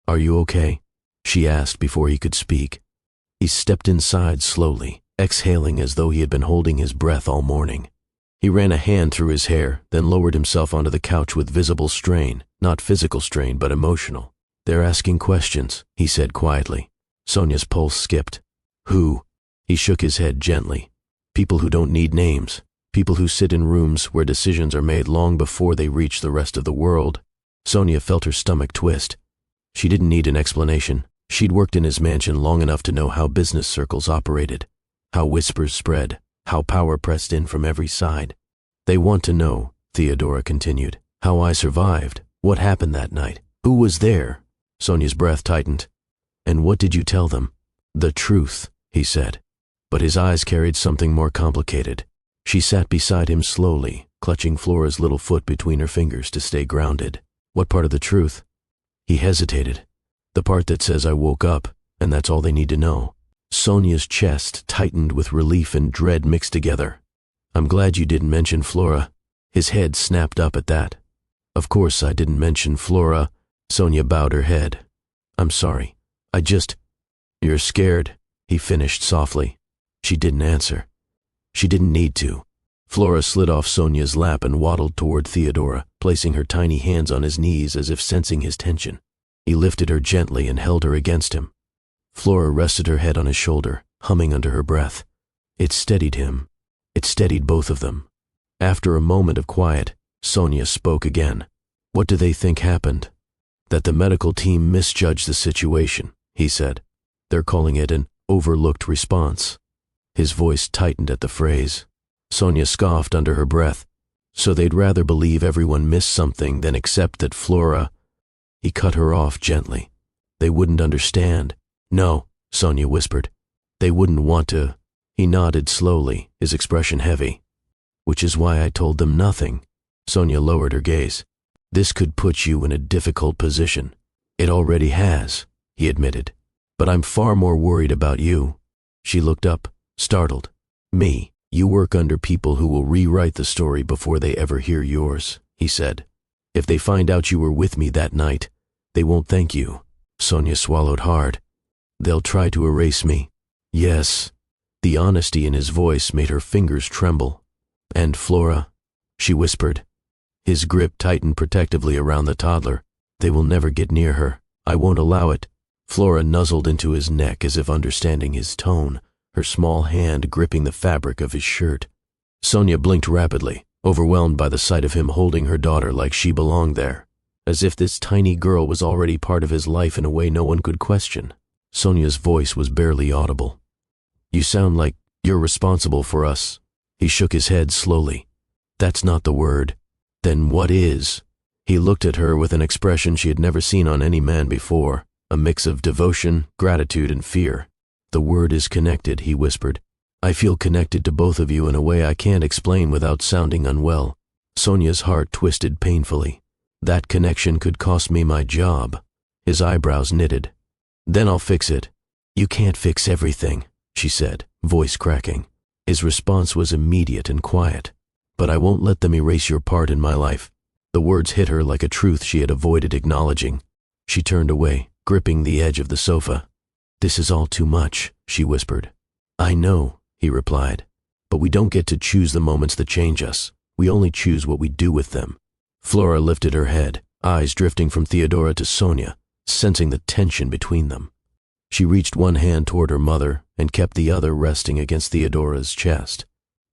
"Are you okay?" she asked before he could speak. He stepped inside slowly, exhaling as though he had been holding his breath all morning. He ran a hand through his hair, then lowered himself onto the couch with visible strain, not physical strain, but emotional. "They're asking questions," he said quietly. Sonia's pulse skipped. "Who?" He shook his head gently. "People who don't need names. People who sit in rooms where decisions are made long before they reach the rest of the world." Sonia felt her stomach twist. She didn't need an explanation. She'd worked in his mansion long enough to know how business circles operated, how whispers spread, how power pressed in from every side. "They want to know," Theodora continued, "how I survived, what happened that night, who was there." Sonia's breath tightened. "And what did you tell them?" "The truth," he said. But his eyes carried something more complicated. She sat beside him slowly, clutching Flora's little foot between her fingers to stay grounded. "What part of the truth?" He hesitated. "The part that says I woke up, and that's all they need to know." Sonia's chest tightened with relief and dread mixed together. "I'm glad you didn't mention Flora." His head snapped up at that. "Of course I didn't mention Flora." Sonia bowed her head. "I'm sorry. You're scared," he finished softly. She didn't answer. She didn't need to. Flora slid off Sonia's lap and waddled toward Theodora, placing her tiny hands on his knees as if sensing his tension. He lifted her gently and held her against him. Flora rested her head on his shoulder, humming under her breath. It steadied him. It steadied both of them. After a moment of quiet, Sonia spoke again. "What do they think happened?" "That the medical team misjudged the situation," he said. "They're calling it an overlooked response." His voice tightened at the phrase. Sonia scoffed under her breath. "So they'd rather believe everyone missed something than accept that Flora—" He cut her off gently. "They wouldn't understand." "No," Sonia whispered. "They wouldn't want to." He nodded slowly, his expression heavy. "Which is why I told them nothing." Sonia lowered her gaze. "This could put you in a difficult position." "It already has," he admitted. "But I'm far more worried about you." She looked up, startled. "Me? You work under people who will rewrite the story before they ever hear yours," he said. "If they find out you were with me that night, they won't thank you." Sonia swallowed hard. "They'll try to erase me." "Yes." The honesty in his voice made her fingers tremble. "And Flora," she whispered. His grip tightened protectively around the toddler. "They will never get near her. I won't allow it." Flora nuzzled into his neck as if understanding his tone, her small hand gripping the fabric of his shirt. Sonia blinked rapidly, overwhelmed by the sight of him holding her daughter like she belonged there, as if this tiny girl was already part of his life in a way no one could question. Sonia's voice was barely audible. "You sound like you're responsible for us." He shook his head slowly. "That's not the word." "Then what is?" He looked at her with an expression she had never seen on any man before, a mix of devotion, gratitude, and fear. The word is connected, he whispered. I feel connected to both of you in a way I can't explain without sounding unwell. Sonia's heart twisted painfully. That connection could cost me my job. His eyebrows knitted. Then I'll fix it. You can't fix everything, she said, voice cracking. His response was immediate and quiet. But I won't let them erase your part in my life. The words hit her like a truth she had avoided acknowledging. She turned away, gripping the edge of the sofa. This is all too much, she whispered. I know, he replied. But we don't get to choose the moments that change us. We only choose what we do with them. Flora lifted her head, eyes drifting from Theodora to Sonia, sensing the tension between them. She reached one hand toward her mother and kept the other resting against Theodora's chest.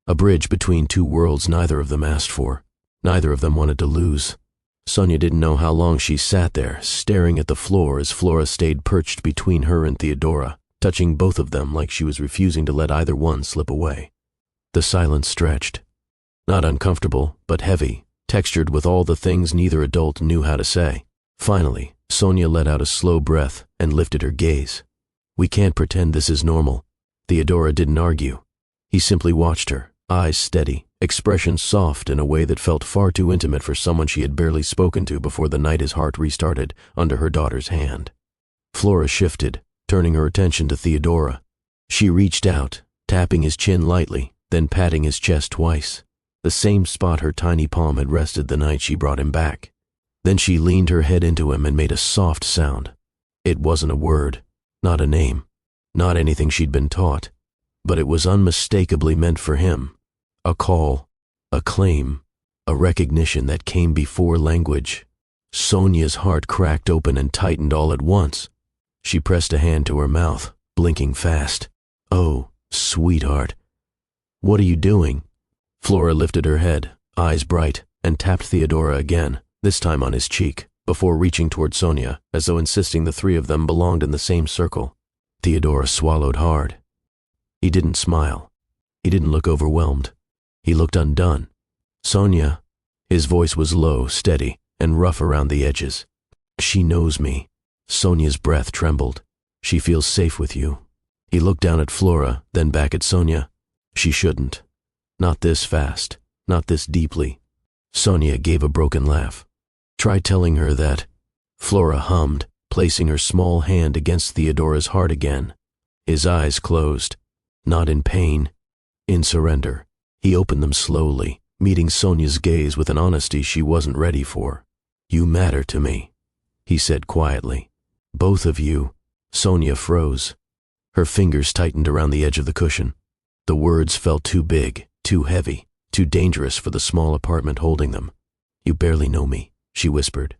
A bridge between two worlds neither of them asked for. Neither of them wanted to lose. Sonia didn't know how long she sat there, staring at the floor as Flora stayed perched between her and Theodora, touching both of them like she was refusing to let either one slip away. The silence stretched. Not uncomfortable, but heavy, textured with all the things neither adult knew how to say. Finally, Sonia let out a slow breath and lifted her gaze. We can't pretend this is normal. Theodora didn't argue. He simply watched her, eyes steady, expression soft in a way that felt far too intimate for someone she had barely spoken to before the night his heart restarted under her daughter's hand. Flora shifted, turning her attention to Theodora. She reached out, tapping his chin lightly, then patting his chest twice, the same spot her tiny palm had rested the night she brought him back. Then she leaned her head into him and made a soft sound. It wasn't a word, not a name, not anything she'd been taught, but it was unmistakably meant for him. A call, a claim, a recognition that came before language. Sonia's heart cracked open and tightened all at once. She pressed a hand to her mouth, blinking fast. Oh, sweetheart. What are you doing? Flora lifted her head, eyes bright, and tapped Theodora again, this time on his cheek, before reaching toward Sonia, as though insisting the three of them belonged in the same circle. Theodora swallowed hard. He didn't smile. He didn't look overwhelmed. He looked undone. Sonia, his voice was low, steady, and rough around the edges. She knows me. Sonia's breath trembled. She feels safe with you. He looked down at Flora, then back at Sonia. She shouldn't. Not this fast. Not this deeply. Sonia gave a broken laugh. Try telling her that. Flora hummed, placing her small hand against Theodora's heart again. His eyes closed. Not in pain. In surrender. He opened them slowly, meeting Sonia's gaze with an honesty she wasn't ready for. You matter to me, he said quietly. Both of you. Sonia froze. Her fingers tightened around the edge of the cushion. The words felt too big, too heavy, too dangerous for the small apartment holding them. You barely know me, she whispered.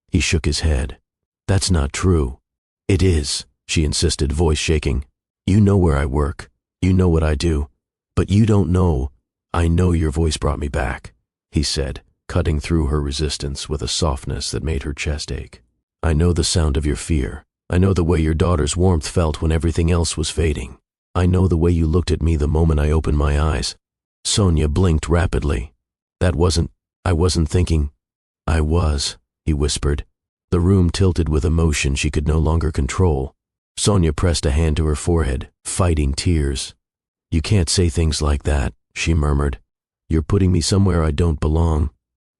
He shook his head. That's not true. It is, she insisted, voice shaking. You know where I work. You know what I do. But you don't know. I know your voice brought me back, he said, cutting through her resistance with a softness that made her chest ache. I know the sound of your fear. I know the way your daughter's warmth felt when everything else was fading. I know the way you looked at me the moment I opened my eyes. Sonia blinked rapidly. I wasn't thinking. I was, he whispered. The room tilted with emotion she could no longer control. Sonia pressed a hand to her forehead, fighting tears. You can't say things like that, she murmured. You're putting me somewhere I don't belong.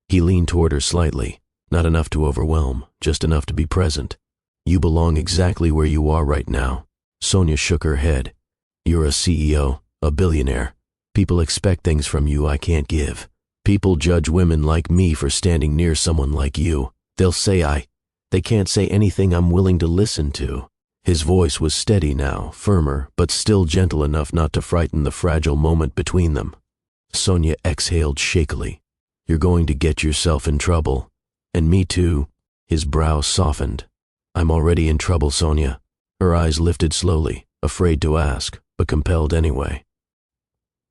He leaned toward her slightly, not enough to overwhelm, just enough to be present. You belong exactly where you are right now. Sonia shook her head. You're a CEO, a billionaire. People expect things from you I can't give. People judge women like me for standing near someone like you. They'll say they can't say anything I'm willing to listen to. His voice was steady now, firmer, but still gentle enough not to frighten the fragile moment between them. Sonia exhaled shakily. You're going to get yourself in trouble. And me too. His brow softened. I'm already in trouble, Sonia. Her eyes lifted slowly, afraid to ask, but compelled anyway.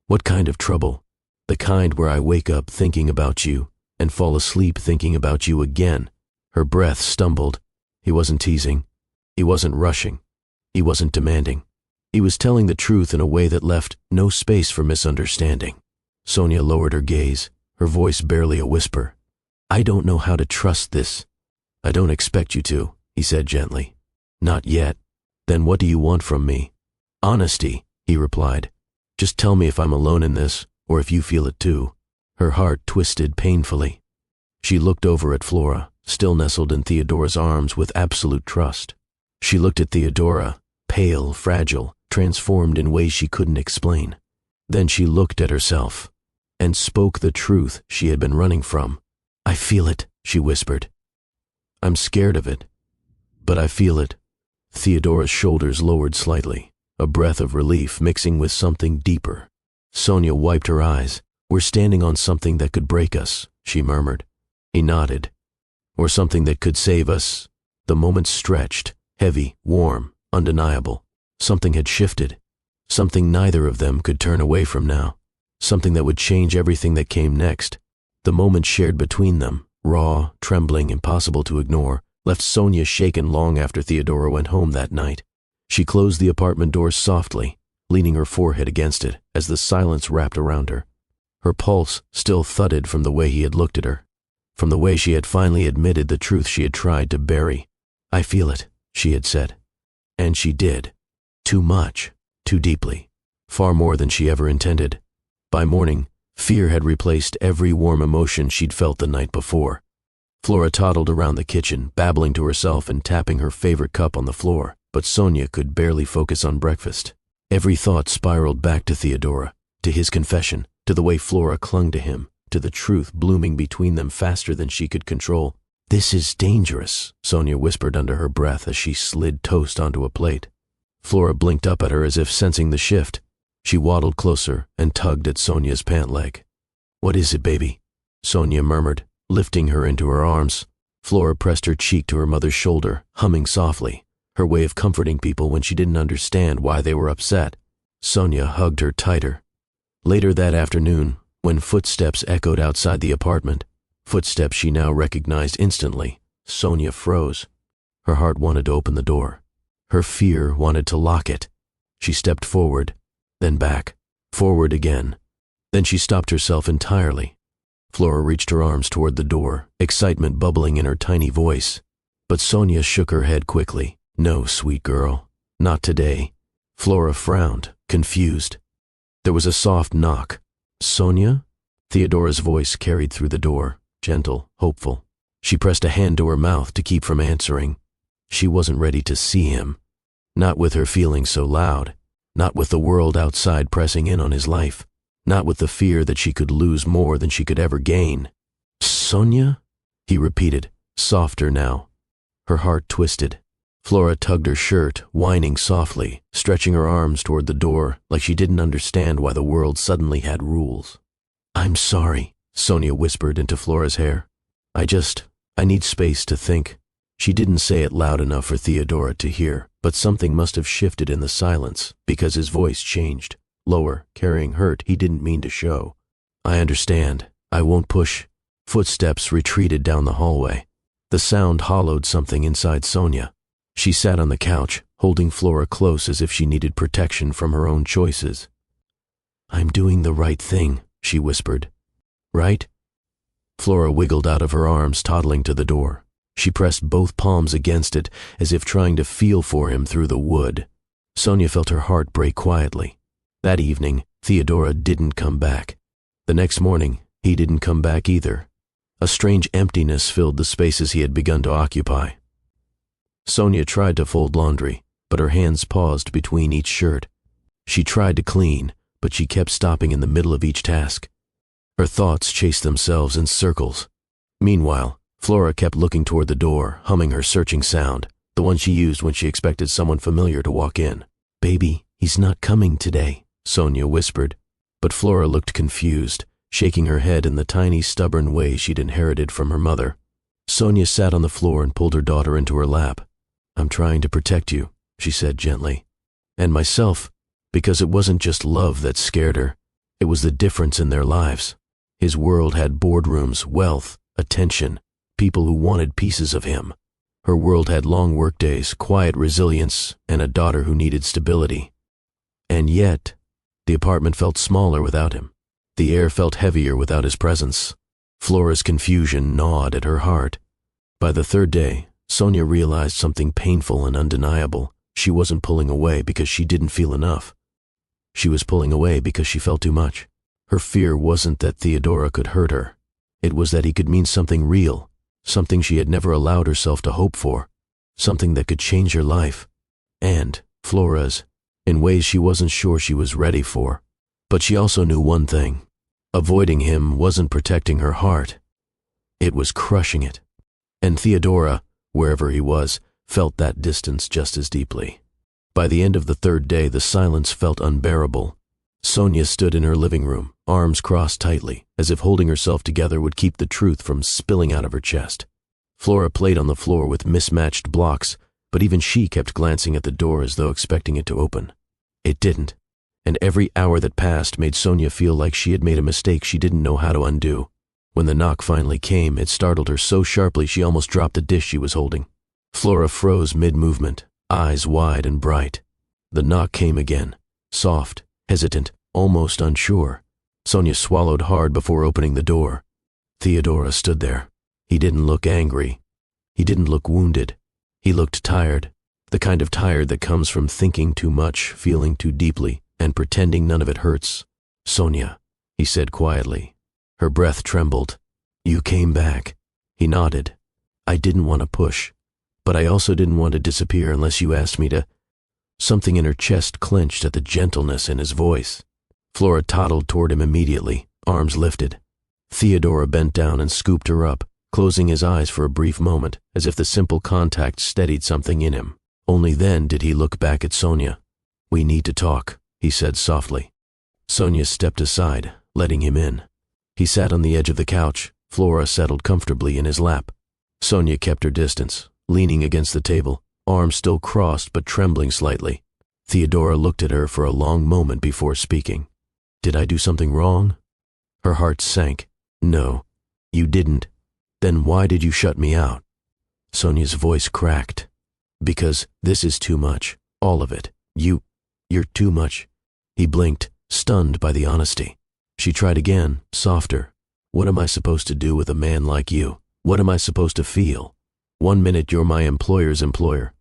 What kind of trouble? The kind where I wake up thinking about you and fall asleep thinking about you again. Her breath stumbled. He wasn't teasing. He wasn't rushing. He wasn't demanding. He was telling the truth in a way that left no space for misunderstanding. Sonia lowered her gaze, her voice barely a whisper. I don't know how to trust this. I don't expect you to, he said gently. Not yet. Then what do you want from me? Honesty, he replied. Just tell me if I'm alone in this, or if you feel it too. Her heart twisted painfully. She looked over at Flora, still nestled in Theodora's arms with absolute trust. She looked at Theodora, pale, fragile, transformed in ways she couldn't explain. Then she looked at herself, and spoke the truth she had been running from. I feel it, she whispered. I'm scared of it, but I feel it. Theodora's shoulders lowered slightly, a breath of relief mixing with something deeper. Sonia wiped her eyes. We're standing on something that could break us, she murmured. He nodded. Or something that could save us. The moment stretched, heavy, warm, undeniable. Something had shifted. Something neither of them could turn away from now. Something that would change everything that came next. The moment shared between them, raw, trembling, impossible to ignore, left Sonia shaken long after Theodora went home that night. She closed the apartment door softly, leaning her forehead against it as the silence wrapped around her. Her pulse still thudded from the way he had looked at her, from the way she had finally admitted the truth she had tried to bury. I feel it, she had said. And she did. Too much, too deeply, far more than she ever intended. By morning, fear had replaced every warm emotion she'd felt the night before. Flora toddled around the kitchen, babbling to herself and tapping her favorite cup on the floor, but Sonia could barely focus on breakfast. Every thought spiraled back to Theodora, to his confession, to the way Flora clung to him, to the truth blooming between them faster than she could control. This is dangerous, Sonia whispered under her breath as she slid toast onto a plate. Flora blinked up at her as if sensing the shift. She waddled closer and tugged at Sonia's pant leg. What is it, baby? Sonia murmured, lifting her into her arms. Flora pressed her cheek to her mother's shoulder, humming softly, her way of comforting people when she didn't understand why they were upset. Sonia hugged her tighter. Later that afternoon, when footsteps echoed outside the apartment, footsteps she now recognized instantly, Sonia froze. Her heart wanted to open the door. Her fear wanted to lock it. She stepped forward, then back, forward again. Then she stopped herself entirely. Flora reached her arms toward the door, excitement bubbling in her tiny voice. But Sonia shook her head quickly. No, sweet girl, not today. Flora frowned, confused. There was a soft knock. Sonia? Theodora's voice carried through the door, gentle, hopeful. She pressed a hand to her mouth to keep from answering. She wasn't ready to see him. Not with her feeling so loud. Not with the world outside pressing in on his life. Not with the fear that she could lose more than she could ever gain. Sonia? He repeated, softer now. Her heart twisted. Flora tugged her shirt, whining softly, stretching her arms toward the door like she didn't understand why the world suddenly had rules. I'm sorry, Sonia whispered into Flora's hair. I need space to think. She didn't say it loud enough for Theodora to hear, but something must have shifted in the silence because his voice changed, lower, carrying hurt he didn't mean to show. I understand. I won't push. Footsteps retreated down the hallway. The sound hollowed something inside Sonia. She sat on the couch, holding Flora close as if she needed protection from her own choices. I'm doing the right thing, she whispered. Right? Flora wiggled out of her arms, toddling to the door. She pressed both palms against it, as if trying to feel for him through the wood. Sonia felt her heart break quietly. That evening, Theodora didn't come back. The next morning, he didn't come back either. A strange emptiness filled the spaces he had begun to occupy. Sonia tried to fold laundry, but her hands paused between each shirt. She tried to clean, but she kept stopping in the middle of each task. Her thoughts chased themselves in circles. Meanwhile, Flora kept looking toward the door, humming her searching sound, the one she used when she expected someone familiar to walk in. Baby, he's not coming today, Sonia whispered. But Flora looked confused, shaking her head in the tiny, stubborn way she'd inherited from her mother. Sonia sat on the floor and pulled her daughter into her lap. I'm trying to protect you, she said gently. And myself, because it wasn't just love that scared her. It was the difference in their lives. His world had boardrooms, wealth, attention, people who wanted pieces of him. Her world had long workdays, quiet resilience, and a daughter who needed stability. And yet, the apartment felt smaller without him. The air felt heavier without his presence. Flora's confusion gnawed at her heart. By the third day, Sonia realized something painful and undeniable. She wasn't pulling away because she didn't feel enough. She was pulling away because she felt too much. Her fear wasn't that Theodora could hurt her. It was that he could mean something real, something she had never allowed herself to hope for, something that could change her life, and Flora's, in ways she wasn't sure she was ready for. But she also knew one thing. Avoiding him wasn't protecting her heart. It was crushing it. And Theodora, wherever he was, felt that distance just as deeply. By the end of the third day, the silence felt unbearable. Sonia stood in her living room, arms crossed tightly, as if holding herself together would keep the truth from spilling out of her chest. Flora played on the floor with mismatched blocks, but even she kept glancing at the door as though expecting it to open. It didn't, and every hour that passed made Sonia feel like she had made a mistake she didn't know how to undo. When the knock finally came, it startled her so sharply she almost dropped the dish she was holding. Flora froze mid-movement, eyes wide and bright. The knock came again, soft, hesitant, almost unsure. Sonia swallowed hard before opening the door. Theodora stood there. He didn't look angry. He didn't look wounded. He looked tired, the kind of tired that comes from thinking too much, feeling too deeply, and pretending none of it hurts. "Sonia," he said quietly. Her breath trembled. "You came back." He nodded. "I didn't want to push, but I also didn't want to disappear unless you asked me to." Something in her chest clenched at the gentleness in his voice. Flora toddled toward him immediately, arms lifted. Theodora bent down and scooped her up, closing his eyes for a brief moment, as if the simple contact steadied something in him. Only then did he look back at Sonia. "We need to talk," he said softly. Sonia stepped aside, letting him in. He sat on the edge of the couch. Flora settled comfortably in his lap. Sonia kept her distance, leaning against the table, arms still crossed but trembling slightly. Theodora looked at her for a long moment before speaking. "Did I do something wrong?" Her heart sank. "No, you didn't. Then why did you shut me out?" Sonia's voice cracked. "Because this is too much. All of it. You're too much." He blinked, stunned by the honesty. She tried again, softer. "What am I supposed to do with a man like you? What am I supposed to feel? One minute you're my employer's employer.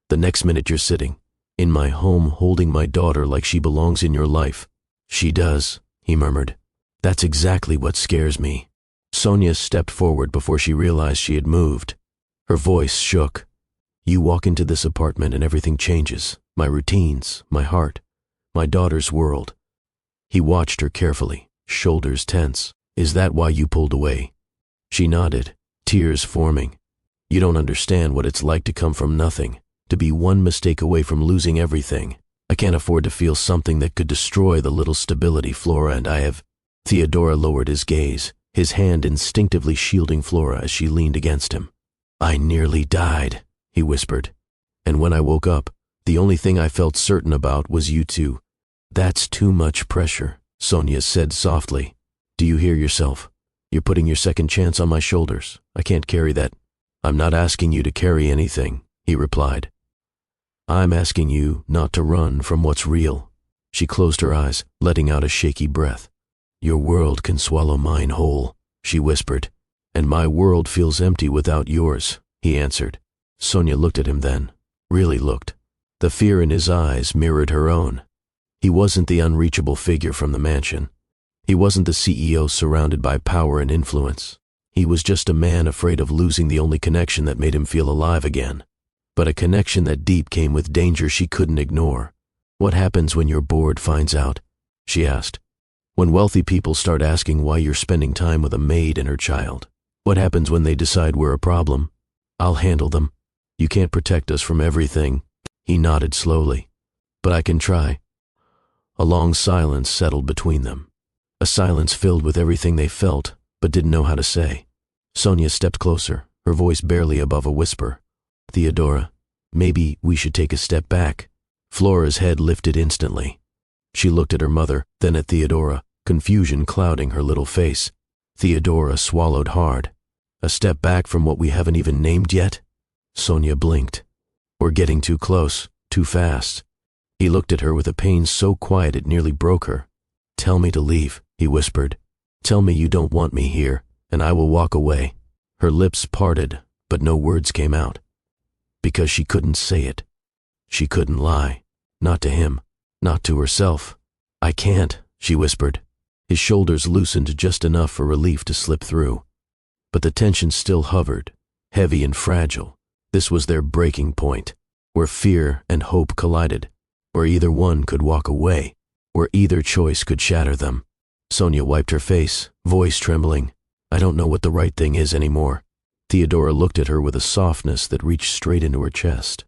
The next minute you're sitting in my home holding my daughter like she belongs in your life." "She does," he murmured. "That's exactly what scares me." Sonia stepped forward before she realized she had moved. Her voice shook. "You walk into this apartment and everything changes. My routines, my heart, my daughter's world." He watched her carefully, shoulders tense. "Is that why you pulled away?" She nodded, tears forming. "You don't understand what it's like to come from nothing, to be one mistake away from losing everything. I can't afford to feel something that could destroy the little stability Flora and I have." Theodora lowered his gaze, his hand instinctively shielding Flora as she leaned against him. "I nearly died," he whispered. "And when I woke up, the only thing I felt certain about was you two." "That's too much pressure," Sonia said softly. "Do you hear yourself? You're putting your second chance on my shoulders. I can't carry that." "I'm not asking you to carry anything," he replied. "I'm asking you not to run from what's real." She closed her eyes, letting out a shaky breath. "Your world can swallow mine whole," she whispered. "And my world feels empty without yours," he answered. Sonia looked at him then, really looked. The fear in his eyes mirrored her own. He wasn't the unreachable figure from the mansion. He wasn't the CEO surrounded by power and influence. He was just a man afraid of losing the only connection that made him feel alive again. But a connection that deep came with danger she couldn't ignore. "What happens when your board finds out?" she asked. "When wealthy people start asking why you're spending time with a maid and her child? What happens when they decide we're a problem?" "I'll handle them. You can't protect us from everything." He nodded slowly. "But I can try." A long silence settled between them. A silence filled with everything they felt, but didn't know how to say. Sonia stepped closer, her voice barely above a whisper. "Theodora, maybe we should take a step back." Flora's head lifted instantly. She looked at her mother, then at Theodora, confusion clouding her little face. Theodora swallowed hard. "A step back from what we haven't even named yet?" Sonia blinked. "We're getting too close, too fast." He looked at her with a pain so quiet it nearly broke her. "Tell me to leave," he whispered. "Tell me you don't want me here, and I will walk away." Her lips parted, but no words came out. Because she couldn't say it. She couldn't lie. Not to him. Not to herself. "I can't," she whispered. His shoulders loosened just enough for relief to slip through. But the tension still hovered, heavy and fragile. This was their breaking point, where fear and hope collided, where either one could walk away, where either choice could shatter them. Sonia wiped her face, voice trembling. "I don't know what the right thing is anymore." Theodora looked at her with a softness that reached straight into her chest.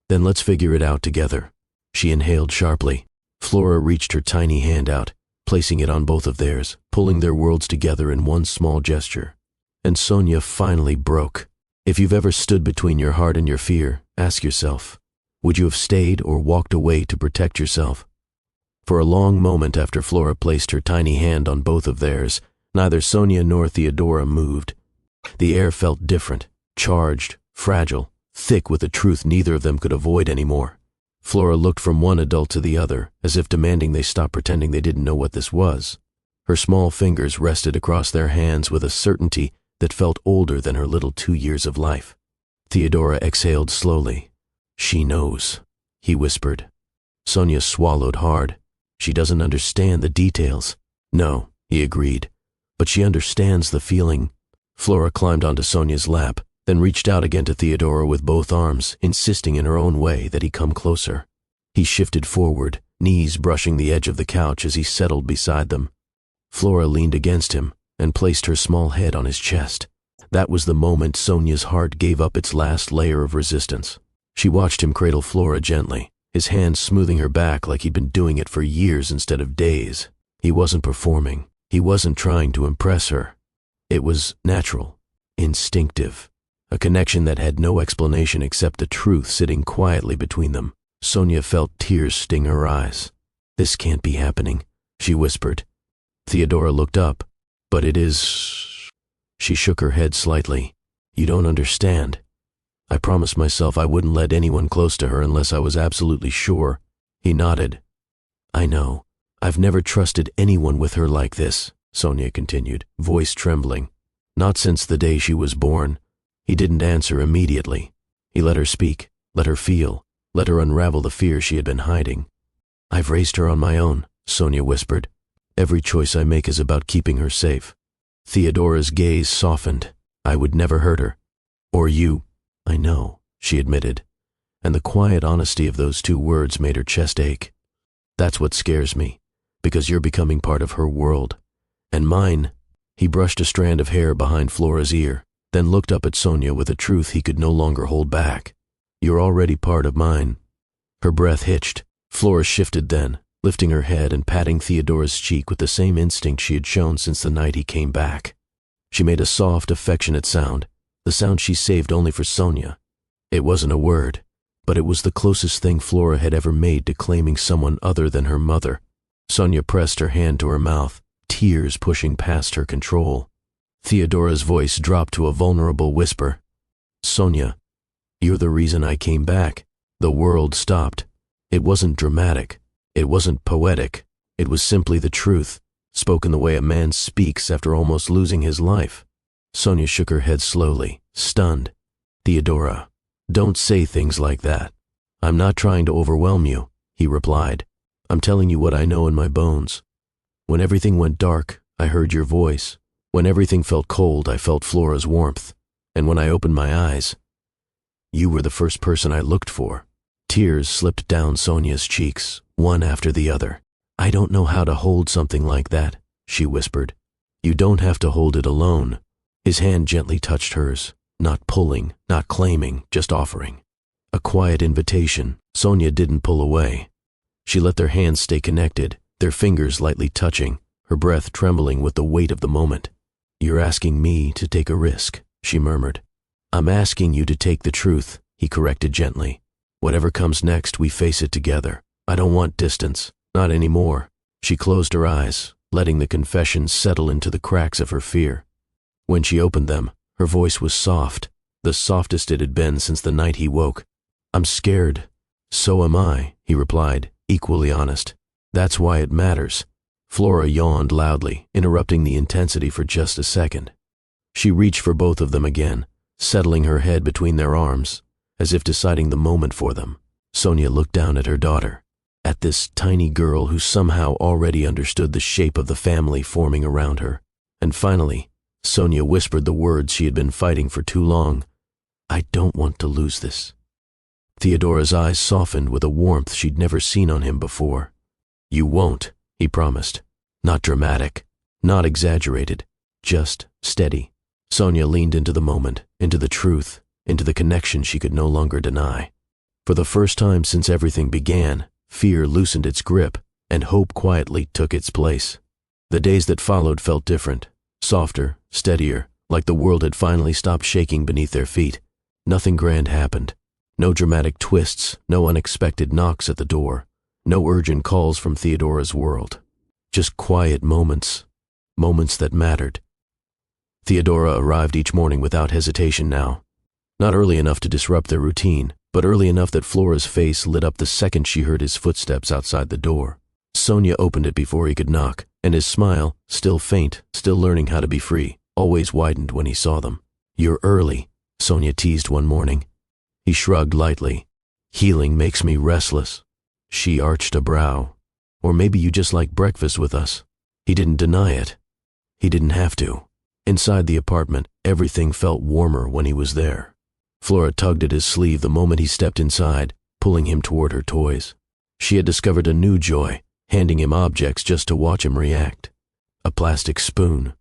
"Then let's figure it out together." She inhaled sharply. Flora reached her tiny hand out, placing it on both of theirs, pulling their worlds together in one small gesture. And Sonia finally broke. If you've ever stood between your heart and your fear, ask yourself, would you have stayed or walked away to protect yourself? For a long moment after Flora placed her tiny hand on both of theirs, neither Sonia nor Theodora moved. The air felt different, charged, fragile, thick with a truth neither of them could avoid anymore. Flora looked from one adult to the other, as if demanding they stop pretending they didn't know what this was. Her small fingers rested across their hands with a certainty that felt older than her little 2 years of life. Theodora exhaled slowly. "She knows," he whispered. Sonia swallowed hard. "She doesn't understand the details." "No," he agreed, "but she understands the feeling." Flora climbed onto Sonia's lap, then reached out again to Theodora with both arms, insisting in her own way that he come closer. He shifted forward, knees brushing the edge of the couch as he settled beside them. Flora leaned against him and placed her small head on his chest. That was the moment Sonia's heart gave up its last layer of resistance. She watched him cradle Flora gently, his hands smoothing her back like he'd been doing it for years instead of days. He wasn't performing. He wasn't trying to impress her. It was natural, instinctive, a connection that had no explanation except the truth sitting quietly between them. Sonia felt tears sting her eyes. "This can't be happening," she whispered. Theodora looked up. "But it is..." She shook her head slightly. "You don't understand. I promised myself I wouldn't let anyone close to her unless I was absolutely sure." He nodded. "I know. I've never trusted anyone with her like this," Sonia continued, voice trembling. "Not since the day she was born." He didn't answer immediately. He let her speak, let her feel, let her unravel the fear she had been hiding. "I've raised her on my own," Sonia whispered. "Every choice I make is about keeping her safe." Theodora's gaze softened. "I would never hurt her. Or you." "I know," she admitted, and the quiet honesty of those 2 words made her chest ache. "That's what scares me, because you're becoming part of her world. And mine." He brushed a strand of hair behind Flora's ear, then looked up at Sonia with a truth he could no longer hold back. "You're already part of mine." Her breath hitched. Flora shifted then, lifting her head and patting Theodora's cheek with the same instinct she had shown since the night he came back. She made a soft, affectionate sound, the sound she saved only for Sonia. It wasn't a word, but it was the closest thing Flora had ever made to claiming someone other than her mother. Sonia pressed her hand to her mouth, tears pushing past her control. Theodora's voice dropped to a vulnerable whisper. "Sonia, you're the reason I came back." The world stopped. It wasn't dramatic. It wasn't poetic. It was simply the truth, spoken the way a man speaks after almost losing his life. Sonia shook her head slowly, stunned. "Theodora, don't say things like that." "I'm not trying to overwhelm you," he replied. "I'm telling you what I know in my bones. When everything went dark, I heard your voice. When everything felt cold, I felt Flora's warmth. And when I opened my eyes, you were the first person I looked for." Tears slipped down Sonia's cheeks, one after the other. "I don't know how to hold something like that," she whispered. "You don't have to hold it alone." His hand gently touched hers, not pulling, not claiming, just offering. A quiet invitation. Sonia didn't pull away. She let their hands stay connected, their fingers lightly touching, her breath trembling with the weight of the moment. "You're asking me to take a risk," she murmured. "I'm asking you to take the truth," he corrected gently. "Whatever comes next, we face it together. I don't want distance, not anymore." She closed her eyes, letting the confession settle into the cracks of her fear. When she opened them, her voice was soft, the softest it had been since the night he woke. "I'm scared." "So am I," he replied, equally honest. "That's why it matters." Flora yawned loudly, interrupting the intensity for just a second. She reached for both of them again, settling her head between their arms, as if deciding the moment for them. Sonia looked down at her daughter, at this tiny girl who somehow already understood the shape of the family forming around her. And finally, Sonia whispered the words she had been fighting for too long. "I don't want to lose this." Theodora's eyes softened with a warmth she'd never seen on him before. "You won't," he promised. Not dramatic, not exaggerated, just steady. Sonia leaned into the moment, into the truth, into the connection she could no longer deny. For the first time since everything began, fear loosened its grip, and hope quietly took its place. The days that followed felt different, softer, steadier, like the world had finally stopped shaking beneath their feet. Nothing grand happened. No dramatic twists, no unexpected knocks at the door, no urgent calls from Theodora's world. Just quiet moments, moments that mattered. Theodora arrived each morning without hesitation now. Not early enough to disrupt their routine, but early enough that Flora's face lit up the second she heard his footsteps outside the door. Sonia opened it before he could knock, and his smile, still faint, still learning how to be free, always widened when he saw them. "You're early," Sonia teased one morning. He shrugged lightly. "Healing makes me restless." She arched a brow. "Or maybe you just like breakfast with us." He didn't deny it. He didn't have to. Inside the apartment, everything felt warmer when he was there. Flora tugged at his sleeve the moment he stepped inside, pulling him toward her toys. She had discovered a new joy, handing him objects just to watch him react. A plastic spoon,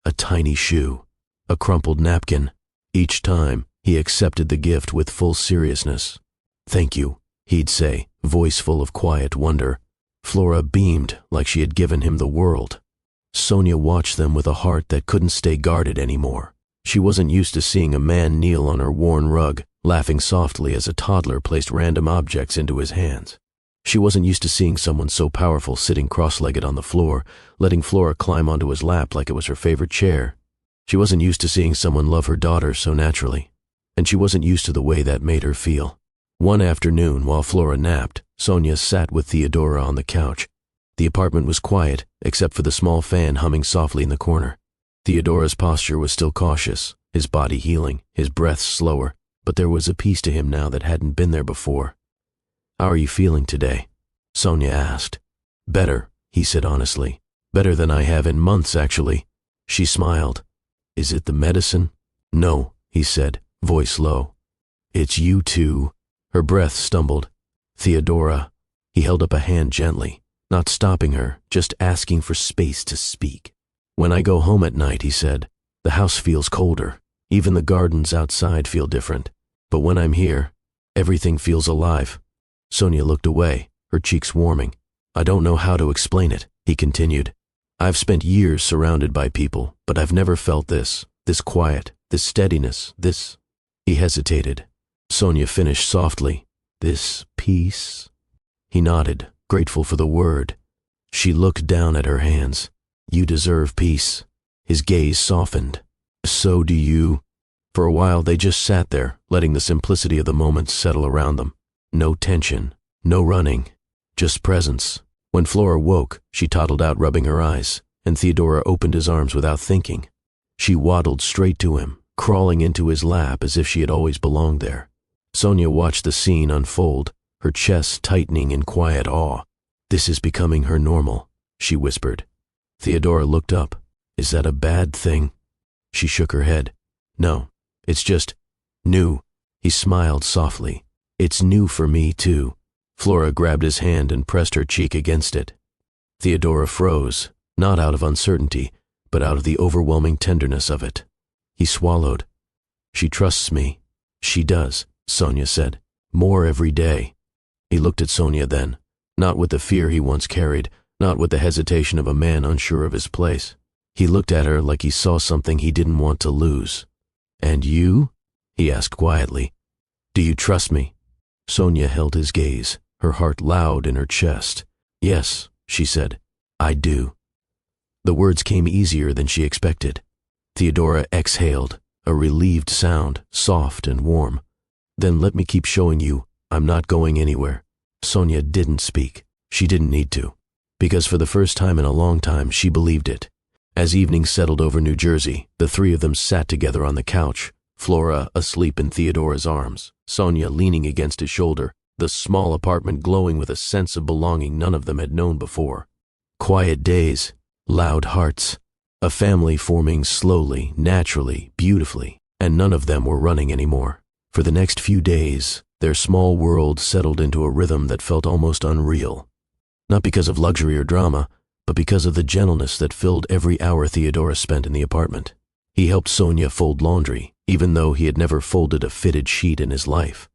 a tiny shoe, a crumpled napkin. Each time, he accepted the gift with full seriousness. "Thank you," he'd say, voice full of quiet wonder. Flora beamed like she had given him the world. Sonia watched them with a heart that couldn't stay guarded anymore. She wasn't used to seeing a man kneel on her worn rug, laughing softly as a toddler placed random objects into his hands. She wasn't used to seeing someone so powerful sitting cross-legged on the floor, letting Flora climb onto his lap like it was her favorite chair. She wasn't used to seeing someone love her daughter so naturally, and she wasn't used to the way that made her feel. One afternoon, while Flora napped, Sonia sat with Theodora on the couch. The apartment was quiet, except for the small fan humming softly in the corner. Theodora's posture was still cautious, his body healing, his breath slower, but there was a peace to him now that hadn't been there before. "How are you feeling today?" Sonia asked. "Better," he said honestly. "Better than I have in months, actually." She smiled. "Is it the medicine?" "No," he said, voice low. "It's you two." Her breath stumbled. "Theodora." He held up a hand gently, not stopping her, just asking for space to speak. "When I go home at night," he said, "the house feels colder. Even the gardens outside feel different. But when I'm here, everything feels alive." Sonia looked away, her cheeks warming. "I don't know how to explain it," he continued. "I've spent years surrounded by people, but I've never felt this quiet, this steadiness, this—" He hesitated. Sonia finished softly, "This peace?" He nodded, grateful for the word. She looked down at her hands. "You deserve peace." His gaze softened. "So do you." For a while they just sat there, letting the simplicity of the moment settle around them. No tension, no running, just presence. When Flora woke, she toddled out rubbing her eyes, and Theodora opened his arms without thinking. She waddled straight to him, crawling into his lap as if she had always belonged there. Sonia watched the scene unfold, her chest tightening in quiet awe. "This is becoming her normal," she whispered. Theodora looked up. "Is that a bad thing?" She shook her head. "No, it's just new." He smiled softly. "It's new for me, too." Flora grabbed his hand and pressed her cheek against it. Theodora froze, not out of uncertainty, but out of the overwhelming tenderness of it. He swallowed. "She trusts me." "She does," Sonia said. "More every day." He looked at Sonia then, not with the fear he once carried, not with the hesitation of a man unsure of his place. He looked at her like he saw something he didn't want to lose. "And you?" he asked quietly. "Do you trust me?" Sonia held his gaze, her heart loud in her chest. "Yes," she said, "I do." The words came easier than she expected. Theodora exhaled, a relieved sound, soft and warm. "Then let me keep showing you I'm not going anywhere." Sonia didn't speak. She didn't need to, because for the first time in a long time she believed it. As evening settled over New Jersey, the three of them sat together on the couch, Flora asleep in Theodora's arms, Sonia leaning against his shoulder, the small apartment glowing with a sense of belonging none of them had known before. Quiet days, loud hearts, a family forming slowly, naturally, beautifully, and none of them were running anymore. For the next few days, their small world settled into a rhythm that felt almost unreal. Not because of luxury or drama, but because of the gentleness that filled every hour Theodora spent in the apartment. He helped Sonia fold laundry, even though he had never folded a fitted sheet in his life.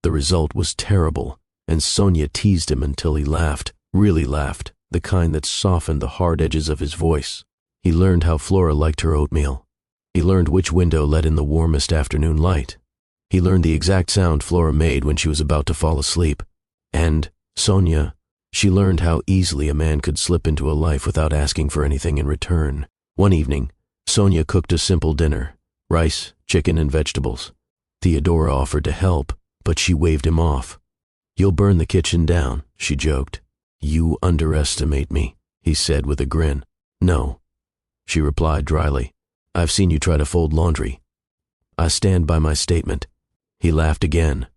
The result was terrible, and Sonia teased him until he laughed, really laughed, the kind that softened the hard edges of his voice. He learned how Flora liked her oatmeal. He learned which window let in the warmest afternoon light. He learned the exact sound Flora made when she was about to fall asleep. And Sonia, she learned how easily a man could slip into a life without asking for anything in return. One evening, Sonia cooked a simple dinner, rice, chicken, and vegetables. Theodora offered to help, but she waved him off. "You'll burn the kitchen down," she joked. "You underestimate me," he said with a grin. "No," she replied dryly. "I've seen you try to fold laundry. I stand by my statement." He laughed again.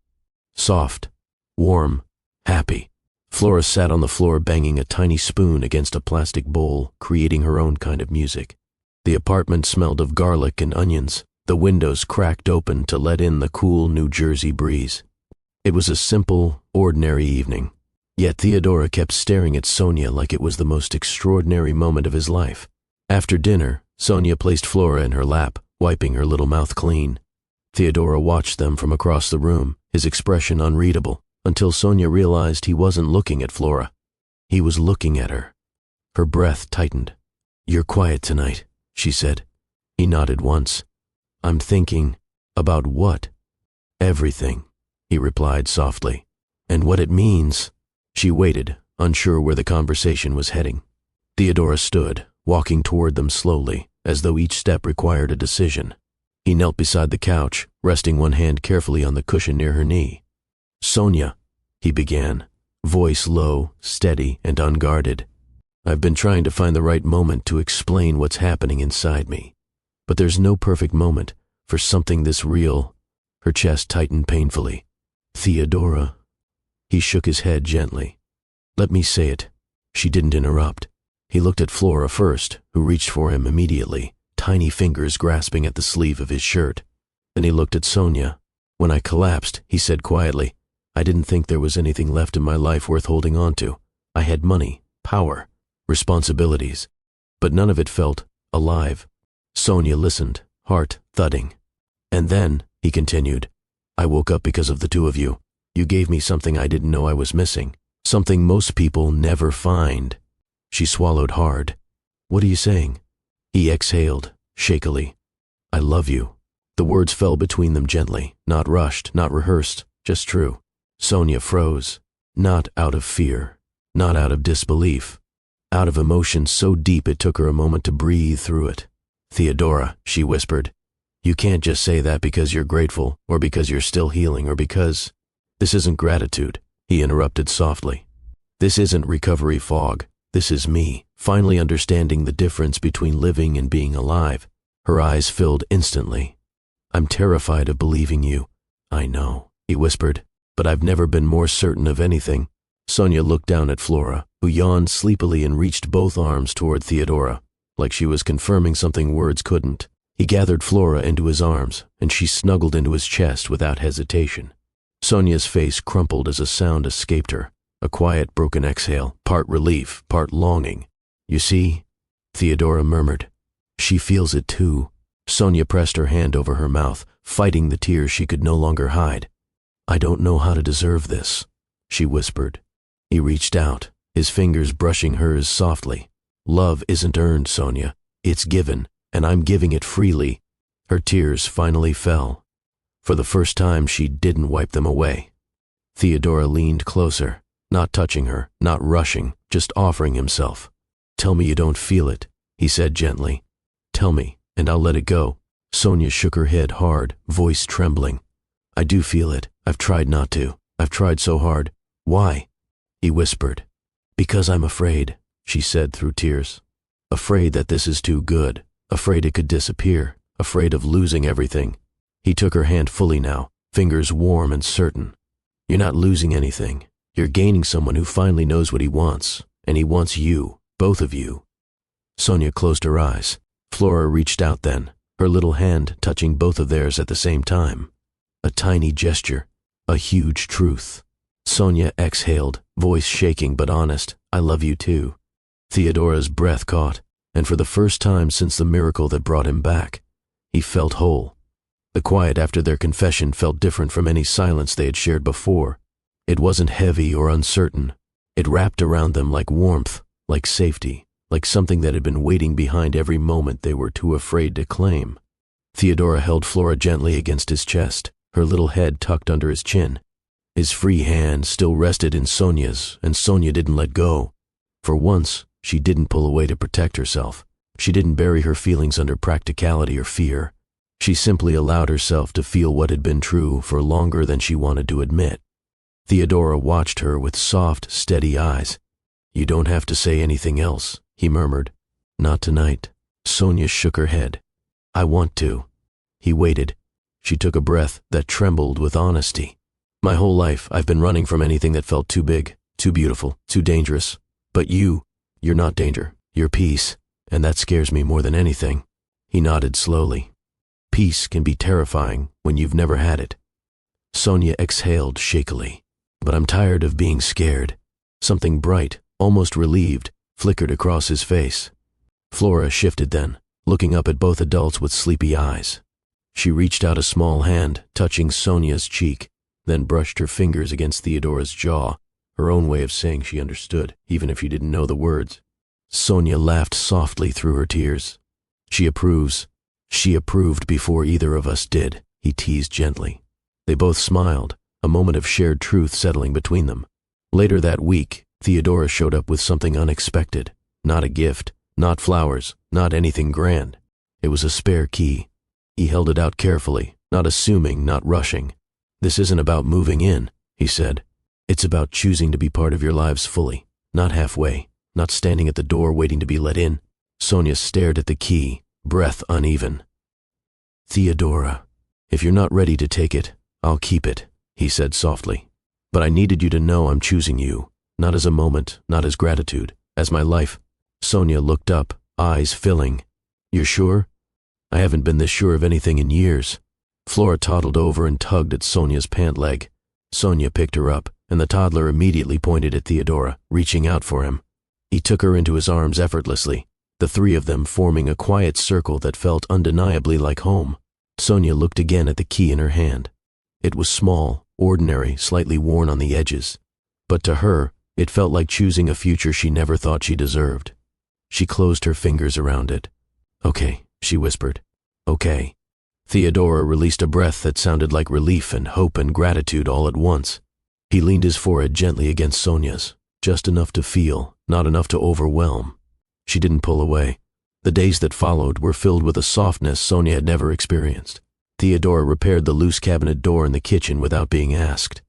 Soft, warm, happy. Flora sat on the floor banging a tiny spoon against a plastic bowl, creating her own kind of music. The apartment smelled of garlic and onions, the windows cracked open to let in the cool New Jersey breeze. It was a simple, ordinary evening. Yet Theodora kept staring at Sonia like it was the most extraordinary moment of his life. After dinner, Sonia placed Flora in her lap, wiping her little mouth clean. Theodora watched them from across the room, his expression unreadable, until Sonia realized he wasn't looking at Flora. He was looking at her. Her breath tightened. "You're quiet tonight," she said. He nodded once. "I'm thinking." "About what?" "Everything," he replied softly. "And what it means." She waited, unsure where the conversation was heading. Theodora stood, walking toward them slowly, as though each step required a decision. He knelt beside the couch, resting one hand carefully on the cushion near her knee. "Sonia," he began, voice low, steady, and unguarded. "I've been trying to find the right moment to explain what's happening inside me. But there's no perfect moment for something this real." Her chest tightened painfully. "Theodora." He shook his head gently. "Let me say it." She didn't interrupt. He looked at Flora first, who reached for him immediately, tiny fingers grasping at the sleeve of his shirt. Then he looked at Sonia. "When I collapsed," he said quietly, "I didn't think there was anything left in my life worth holding on to. I had money, power, responsibilities, but none of it felt alive." Sonia listened, heart thudding. "And then," he continued, "I woke up because of the two of you. You gave me something I didn't know I was missing, something most people never find." She swallowed hard. "What are you saying?" He exhaled, shakily. "I love you." The words fell between them gently, not rushed, not rehearsed, just true. Sonia froze, not out of fear, not out of disbelief, out of emotion so deep it took her a moment to breathe through it. "Theodora," she whispered, "you can't just say that because you're grateful, or because you're still healing, or because—" "This isn't gratitude," he interrupted softly. "This isn't recovery fog. This is me, finally understanding the difference between living and being alive." Her eyes filled instantly. "I'm terrified of believing you." "I know," he whispered, "but I've never been more certain of anything." Sonia looked down at Flora, who yawned sleepily and reached both arms toward Theodora, like she was confirming something words couldn't. He gathered Flora into his arms, and she snuggled into his chest without hesitation. Sonia's face crumpled as a sound escaped her, a quiet, broken exhale, part relief, part longing. "You see," Theodora murmured. "She feels it too." Sonia pressed her hand over her mouth, fighting the tears she could no longer hide. "I don't know how to deserve this," she whispered. He reached out, his fingers brushing hers softly. "Love isn't earned, Sonia. It's given, and I'm giving it freely." Her tears finally fell. For the first time, she didn't wipe them away. Theodora leaned closer, not touching her, not rushing, just offering himself. "Tell me you don't feel it," he said gently. "Tell me, and I'll let it go." Sonia shook her head hard, voice trembling. "I do feel it. I've tried not to. I've tried so hard." "Why?" he whispered. "Because I'm afraid," she said through tears. "Afraid that this is too good. Afraid it could disappear. Afraid of losing everything." He took her hand fully now, fingers warm and certain. You're not losing anything. You're gaining someone who finally knows what he wants, and he wants you, both of you." Sonia closed her eyes. Flora reached out then, her little hand touching both of theirs at the same time. A tiny gesture, a huge truth. Sonia exhaled, voice shaking but honest, "I love you too." Theodora's breath caught, and for the first time since the miracle that brought him back, he felt whole. The quiet after their confession felt different from any silence they had shared before. It wasn't heavy or uncertain. It wrapped around them like warmth, like safety, like something that had been waiting behind every moment they were too afraid to claim. Theodora held Flora gently against his chest, her little head tucked under his chin. His free hand still rested in Sonia's, and Sonia didn't let go. For once, she didn't pull away to protect herself. She didn't bury her feelings under practicality or fear. She simply allowed herself to feel what had been true for longer than she wanted to admit. Theodora watched her with soft, steady eyes. "You don't have to say anything else," he murmured. "Not tonight." Sonia shook her head. "I want to." He waited. She took a breath that trembled with honesty. "My whole life I've been running from anything that felt too big, too beautiful, too dangerous. But you're not danger. You're peace, and that scares me more than anything." He nodded slowly. "Peace can be terrifying when you've never had it." Sonia exhaled shakily. "But I'm tired of being scared." Something bright, almost relieved, flickered across his face. Flora shifted then, looking up at both adults with sleepy eyes. She reached out a small hand, touching Sonia's cheek, then brushed her fingers against Theodora's jaw, her own way of saying she understood, even if she didn't know the words. Sonia laughed softly through her tears. "She approves. She approved before either of us did," he teased gently. They both smiled, a moment of shared truth settling between them. Later that week, Theodora showed up with something unexpected. Not a gift, not flowers, not anything grand. It was a spare key. He held it out carefully, not assuming, not rushing. "This isn't about moving in," he said. "It's about choosing to be part of your lives fully, not halfway, not standing at the door waiting to be let in." Sonia stared at the key, breath uneven. "Theodora, if you're not ready to take it, I'll keep it," he said softly. "But I needed you to know I'm choosing you, not as a moment, not as gratitude, as my life." Sonia looked up, eyes filling. "You're sure?" "I haven't been this sure of anything in years." Flora toddled over and tugged at Sonia's pant leg. Sonia picked her up, and the toddler immediately pointed at Theodora, reaching out for him. He took her into his arms effortlessly, the three of them forming a quiet circle that felt undeniably like home. Sonia looked again at the key in her hand. It was small, ordinary, slightly worn on the edges. But to her, it felt like choosing a future she never thought she deserved. She closed her fingers around it. "Okay," she whispered. "Okay." Theodora released a breath that sounded like relief and hope and gratitude all at once. He leaned his forehead gently against Sonia's, just enough to feel, not enough to overwhelm. She didn't pull away. The days that followed were filled with a softness Sonia had never experienced. Theodora repaired the loose cabinet door in the kitchen without being asked.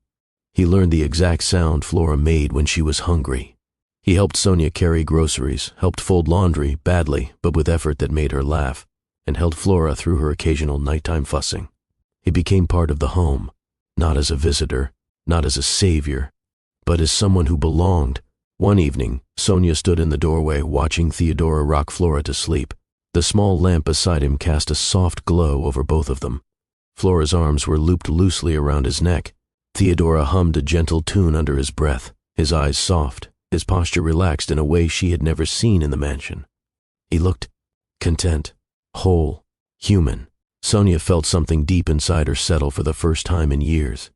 He learned the exact sound Flora made when she was hungry. He helped Sonia carry groceries, helped fold laundry, badly, but with effort that made her laugh, and held Flora through her occasional nighttime fussing. He became part of the home, not as a visitor, not as a savior, but as someone who belonged. One evening, Sonia stood in the doorway watching Theodora rock Flora to sleep. The small lamp beside him cast a soft glow over both of them. Flora's arms were looped loosely around his neck. Theodora hummed a gentle tune under his breath, his eyes soft, his posture relaxed in a way she had never seen in the mansion. He looked content, whole, human. Sonia felt something deep inside her settle for the first time in years.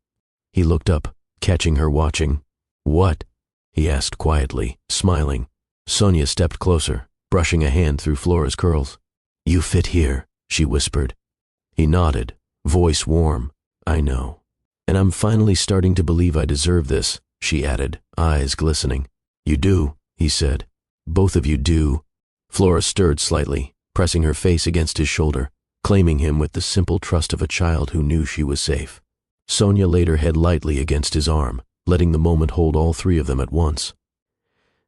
He looked up, catching her watching. "What?" he asked quietly, smiling. Sonia stepped closer, brushing a hand through Flora's curls. "You fit here," she whispered. He nodded, voice warm. "I know. And I'm finally starting to believe I deserve this," she added, eyes glistening. "You do," he said. "Both of you do." Flora stirred slightly, pressing her face against his shoulder, claiming him with the simple trust of a child who knew she was safe. Sonia laid her head lightly against his arm, letting the moment hold all three of them at once.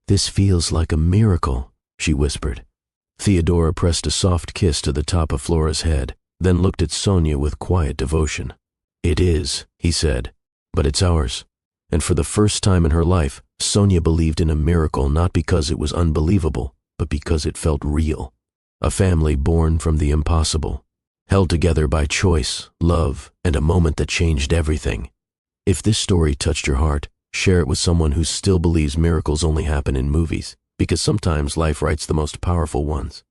"This feels like a miracle," she whispered. Theodora pressed a soft kiss to the top of Flora's head, then looked at Sonia with quiet devotion. "It is," he said. but it's ours. And for the first time in her life, Sonia believed in a miracle not because it was unbelievable, but because it felt real. A family born from the impossible, held together by choice, love, and a moment that changed everything. If this story touched your heart, share it with someone who still believes miracles only happen in movies, because sometimes life writes the most powerful ones.